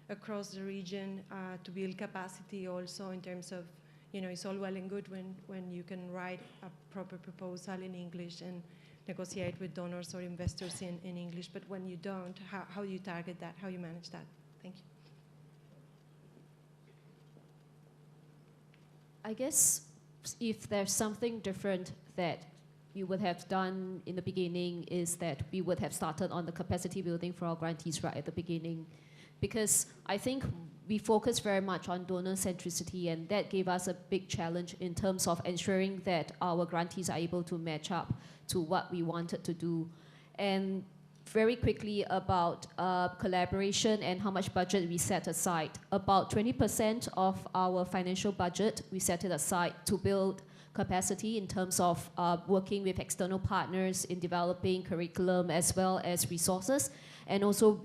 across the region to build capacity also in terms of, it's all well and good when you can write a proper proposal in English and negotiate with donors or investors in English, but when you don't, how you target that, how you manage that? Thank you. I guess if there's something different that you would have done in the beginning is that we would have started on the capacity building for our grantees right at the beginning. Because I think we focus very much on donor centricity, and that gave us a big challenge in terms of ensuring that our grantees are able to match up to what we wanted to do. And very quickly about collaboration and how much budget we set aside. About 20% of our financial budget, we set it aside to build capacity in terms of working with external partners in developing curriculum as well as resources, and also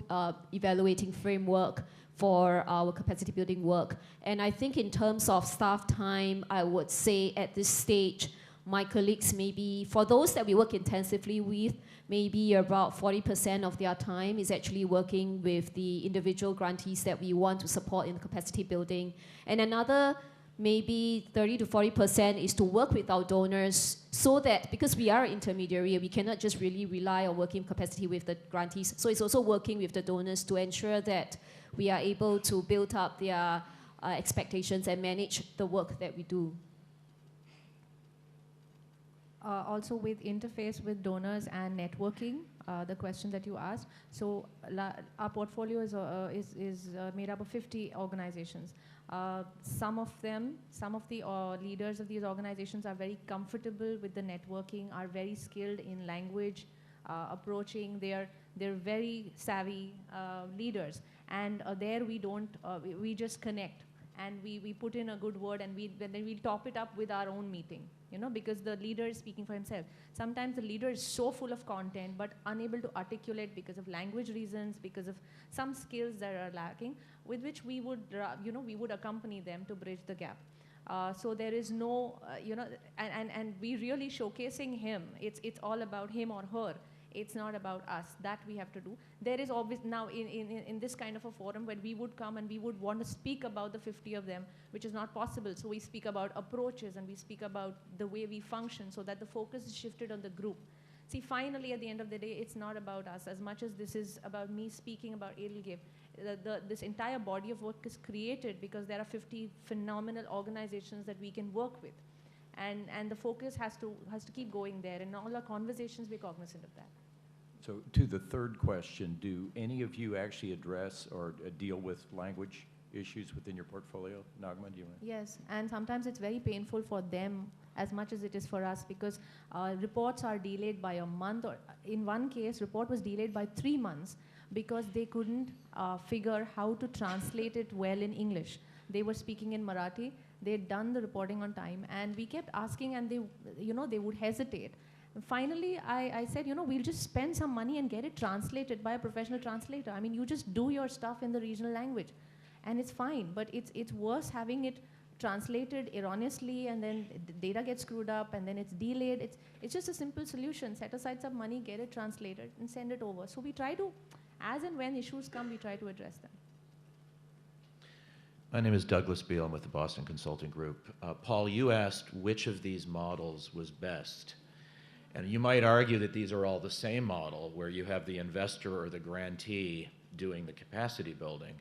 evaluating framework for our capacity building work. And I think in terms of staff time, I would say at this stage, my colleagues maybe, for those that we work intensively with, maybe about 40% of their time is actually working with the individual grantees that we want to support in the capacity building. And another maybe 30 to 40% is to work with our donors, so that, because we are an intermediary, we cannot just really rely on working capacity with the grantees. So it's also working with the donors to ensure that we are able to build up their expectations and manage the work that we do. Also with interface with donors and networking, the question that you asked. So our portfolio is made up of 50 organizations. Some of the leaders of these organizations are very comfortable with the networking, are very skilled in language approaching. They're very savvy leaders, and there we don't we just connect, and we put in a good word, and then we top it up with our own meeting, because the leader is speaking for himself. Sometimes the leader is so full of content but unable to articulate because of language reasons, because of some skills that are lacking, with which we would we would accompany them to bridge the gap. So there is no and we really showcasing him. It's all about him or her. It's not about us. That we have to do. There is always now in this kind of a forum when we would come and we would want to speak about the 50 of them, which is not possible. So we speak about approaches and we speak about the way we function, so that the focus is shifted on the group. See, finally, at the end of the day, it's not about us as much as this is about me speaking about Edelgive. This entire body of work is created because there are 50 phenomenal organizations that we can work with. And the focus has to keep going there. In all our conversations, we're cognizant of that. So to the third question, do any of you actually address or deal with language issues within your portfolio? Nagma, do you want to? Yes, and sometimes it's very painful for them as much as it is for us, because reports are delayed by a month, or in one case, report was delayed by 3 months because they couldn't figure how to translate it well in English. They were speaking in Marathi. They'd done the reporting on time, and we kept asking, and they would hesitate. And finally, I said, we'll just spend some money and get it translated by a professional translator. I mean, you just do your stuff in the regional language, and it's fine. But it's worse having it translated erroneously, and then the data gets screwed up, and then it's delayed. It's just a simple solution. Set aside some money, get it translated, and send it over. So we try to, as and when issues come, we try to address them. My name is Douglas Beal. I'm with the Boston Consulting Group. Paul, you asked which of these models was best. And you might argue that these are all the same model, where you have the investor or the grantee doing the capacity building.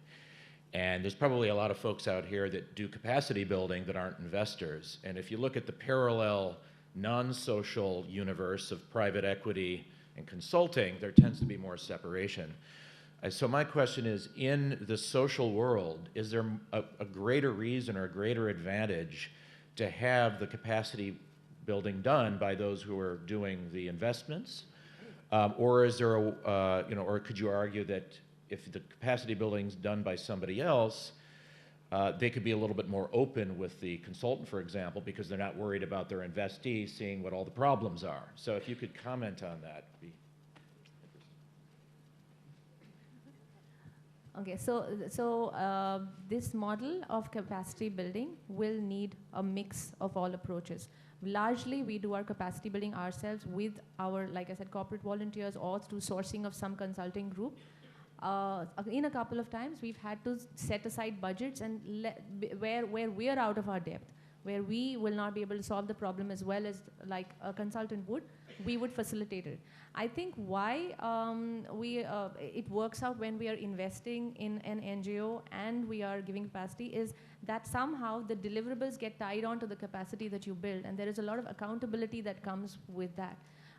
And there's probably a lot of folks out here that do capacity building that aren't investors. And if you look at the parallel non-social universe of private equity and consulting, there tends to be more separation. So my question is, in the social world, is there a greater reason or a greater advantage to have the capacity building done by those who are doing the investments? Or is there or could you argue that if the capacity building is done by somebody else, they could be a little bit more open with the consultant, for example, because they're not worried about their investee seeing what all the problems are. So if you could comment on that. Okay, so this model of capacity building will need a mix of all approaches. Largely, we do our capacity building ourselves with our, like I said, corporate volunteers or through sourcing of some consulting group. In a couple of times, we've had to set aside budgets and where we are out of our depth, where we will not be able to solve the problem as well as like a consultant would, we would facilitate it. I think why it works out when we are investing in an NGO and we are giving capacity is that somehow the deliverables get tied on to the capacity that you build, and there is a lot of accountability that comes with that.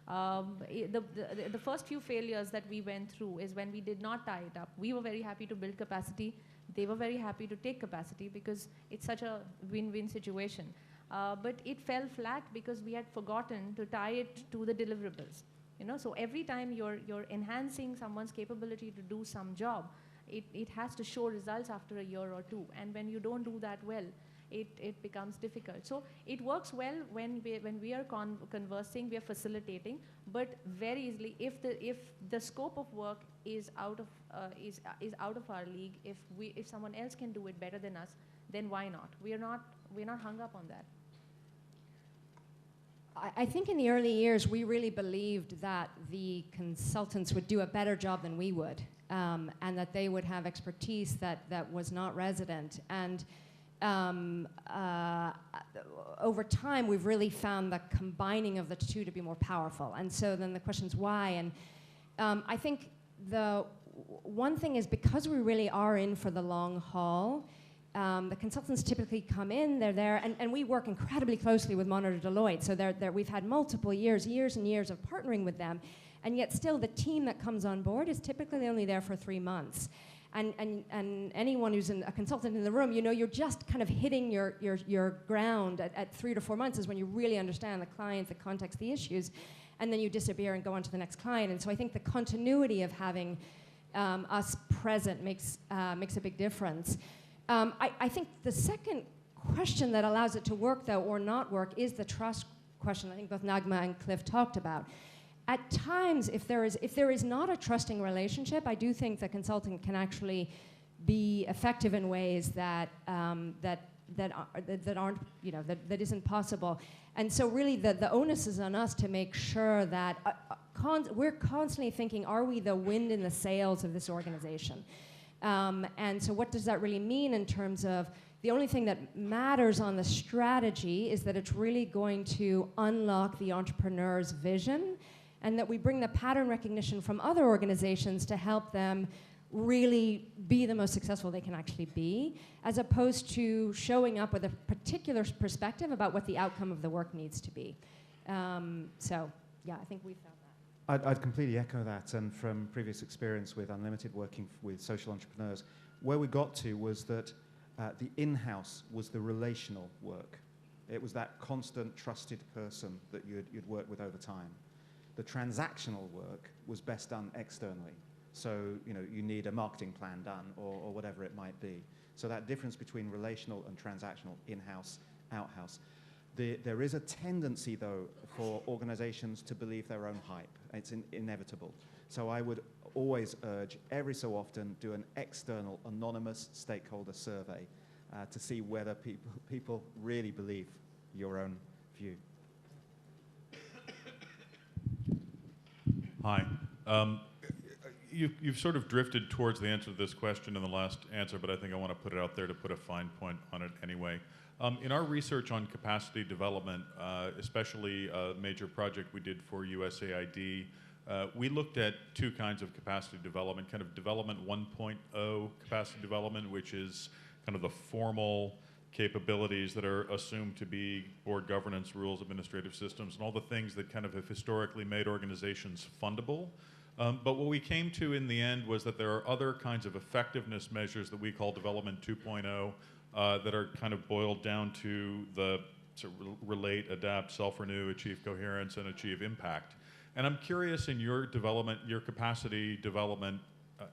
The first few failures that we went through is when we did not tie it up. We were very happy to build capacity. They were very happy to take capacity because it's such a win-win situation. But it fell flat because we had forgotten to tie it to the deliverables. So every time you're enhancing someone's capability to do some job, it has to show results after a year or two. And when you don't do that well, it becomes difficult. So it works well when we are conversing, we are facilitating, but very easily if the scope of work is out of our league, if someone else can do it better than us, then why not? We're not hung up on that. I think in the early years, we really believed that the consultants would do a better job than we would, and that they would have expertise that was not resident. And over time, we've really found the combining of the two to be more powerful. And so then the question is why? And I think the one thing is because we really are in for the long haul, the consultants typically come in, they're there, and we work incredibly closely with Monitor Deloitte. So we've had multiple years and years of partnering with them, and yet still the team that comes on board is typically only there for 3 months. And anyone who's a consultant in the room, you're just kind of hitting your ground at 3 to 4 months is when you really understand the client, the context, the issues, and then you disappear and go on to the next client. And so I think the continuity of having us present makes a big difference. I think the second question that allows it to work, though, or not work, is the trust question. I think both Nagma and Cliff talked about. At times, if there is not a trusting relationship, I do think the consultant can actually be effective in ways that isn't possible. And so really the onus is on us to make sure that we're constantly thinking, are we the wind in the sails of this organization? And so what does that really mean in terms of the only thing that matters on the strategy is that it's really going to unlock the entrepreneur's vision, and that we bring the pattern recognition from other organizations to help them really be the most successful they can actually be, as opposed to showing up with a particular perspective about what the outcome of the work needs to be. So, yeah, I think we found that. I'd completely echo that, and from previous experience with Unlimited working with social entrepreneurs, where we got to was that the in-house was the relational work. It was that constant, trusted person that you'd work with over time. The transactional work was best done externally. So, you need a marketing plan done or whatever it might be. So that difference between relational and transactional, in-house, out-house. There is a tendency, though, for organizations to believe their own hype. It's inevitable. So I would always urge, every so often, do an external, anonymous stakeholder survey to see whether people really believe your own view. Hi. you've sort of drifted towards the answer to this question in the last answer, but I think I want to put it out there to put a fine point on it anyway. In our research on capacity development, especially a major project we did for USAID, we looked at two kinds of capacity development, kind of development 1.0 capacity development, which is kind of the formal capabilities that are assumed to be board governance, rules, administrative systems, and all the things that kind of have historically made organizations fundable. But what we came to in the end was that there are other kinds of effectiveness measures that we call development 2.0 that are kind of boiled down to the relate, adapt, self-renew, achieve coherence, and achieve impact. And I'm curious in your development, your capacity development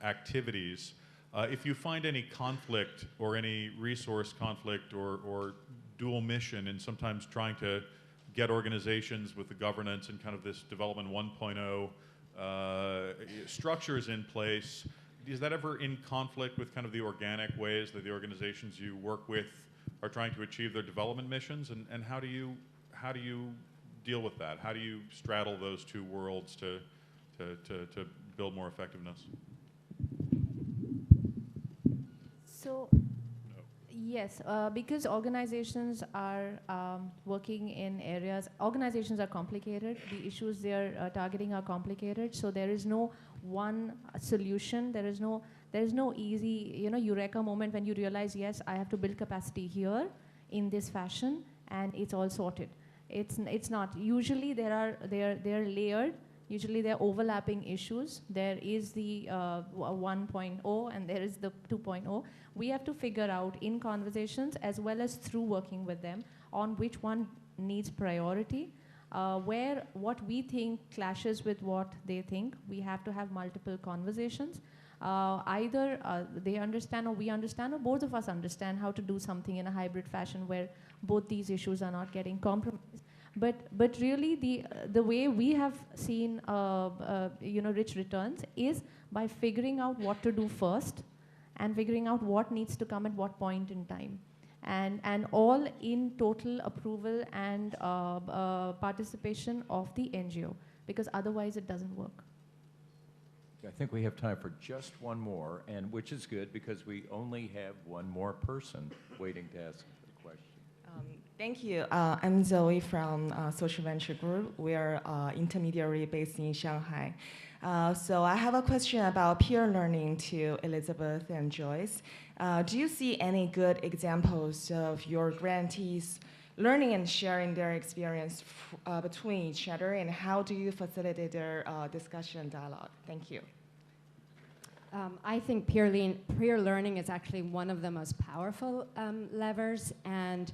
activities, if you find any conflict or any resource conflict or dual mission in sometimes trying to get organizations with the governance and kind of this development 1.0 structures in place, is that ever in conflict with kind of the organic ways that the organizations you work with are trying to achieve their development missions? And how do you deal with that? How do you straddle those two worlds to build more effectiveness? So, yes, because organizations are working in areas, organizations are complicated, the issues they're targeting are complicated, so there is no one solution, there is no easy, eureka moment when you realize, yes, I have to build capacity here in this fashion and it's all sorted. It's not. Usually they're layered. Usually they're overlapping issues. There is the 1.0 and there is the 2.0. We have to figure out in conversations as well as through working with them on which one needs priority, where what we think clashes with what they think. We have to have multiple conversations. Either they understand or we understand or both of us understand how to do something in a hybrid fashion where both these issues are not getting compromised. But really the way we have seen rich returns is by figuring out what to do first and figuring out what needs to come at what point in time. And all in total approval and participation of the NGO, because otherwise it doesn't work. I think we have time for just one more, and which is good because we only have one more person waiting to ask a question. Thank you. I'm Zoe from Social Venture Group. We are intermediary based in Shanghai. So I have a question about peer learning to Elizabeth and Joyce. Do you see any good examples of your grantees learning and sharing their experience between each other, and how do you facilitate their discussion and dialogue? Thank you. I think peer learning is actually one of the most powerful levers, and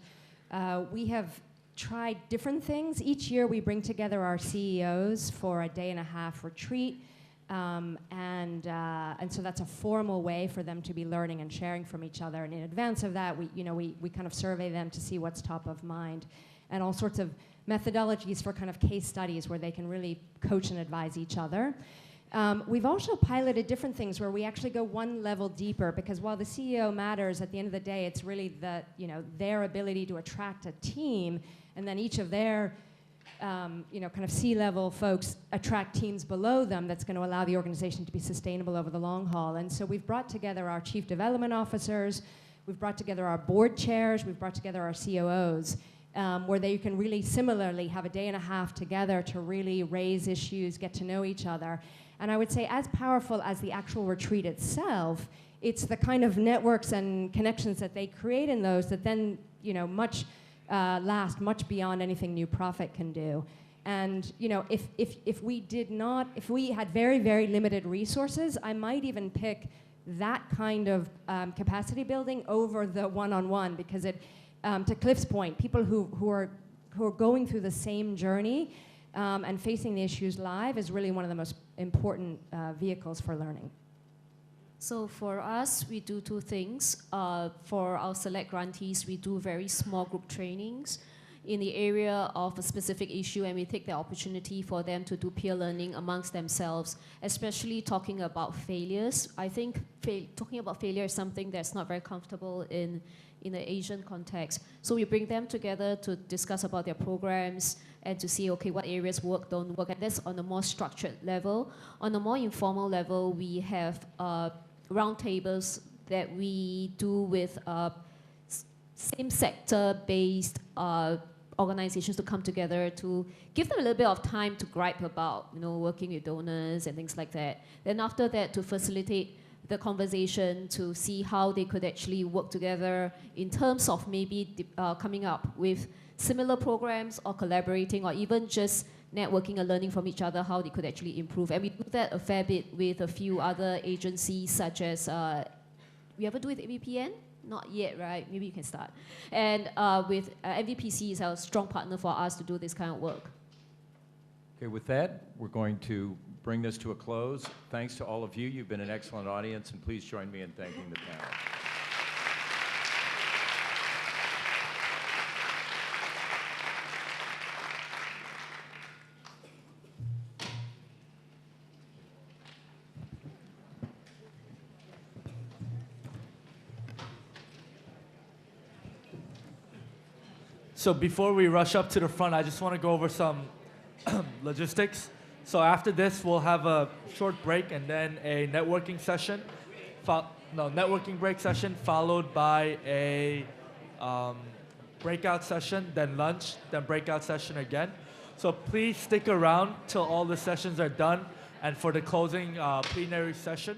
we have tried different things. Each year we bring together our CEOs for a day-and-a-half retreat, and so that's a formal way for them to be learning and sharing from each other. And in advance of that, we kind of survey them to see what's top of mind, and all sorts of methodologies for kind of case studies where they can really coach and advise each other. We've also piloted different things where we actually go one level deeper, because while the CEO matters, at the end of the day, it's really their ability to attract a team, and then each of their kind of C-level folks attract teams below them that's going to allow the organization to be sustainable over the long haul. And so we've brought together our chief development officers, we've brought together our board chairs, we've brought together our COOs, where they can really similarly have a day-and-a-half together to really raise issues, get to know each other. And I would say as powerful as the actual retreat itself, it's the kind of networks and connections that they create in those that then, last much beyond anything New Profit can do. And, if we had very, very limited resources, I might even pick that kind of capacity building over the one-on-one, because to Cliff's point, people who are going through the same journey and facing the issues live is really one of the most important vehicles for learning. So for us, we do two things. For our select grantees, we do very small group trainings in the area of a specific issue, and we take the opportunity for them to do peer learning amongst themselves, especially talking about failures. I think talking about failure is something that's not very comfortable in the Asian context. So we bring them together to discuss about their programs, and to see, okay, what areas work, don't work, and that's on a more structured level. On a more informal level, we have roundtables that we do with same sector-based organizations to come together to give them a little bit of time to gripe about, working with donors and things like that. Then after that, to facilitate the conversation to see how they could actually work together in terms of maybe coming up with similar programs or collaborating or even just networking and learning from each other how they could actually improve. And we do that a fair bit with a few other agencies such as, we ever do with AVPN? Not yet, right? Maybe you can start. And with MVPC is our strong partner for us to do this kind of work. Okay, with that, we're going to bring this to a close. Thanks to all of you. You've been an excellent audience, and please join me in thanking the panel. So before we rush up to the front, I just want to go over some logistics. So after this, we'll have a short break and then a networking session. Networking break session followed by a breakout session, then lunch, then breakout session again. So please stick around till all the sessions are done and for the closing plenary session.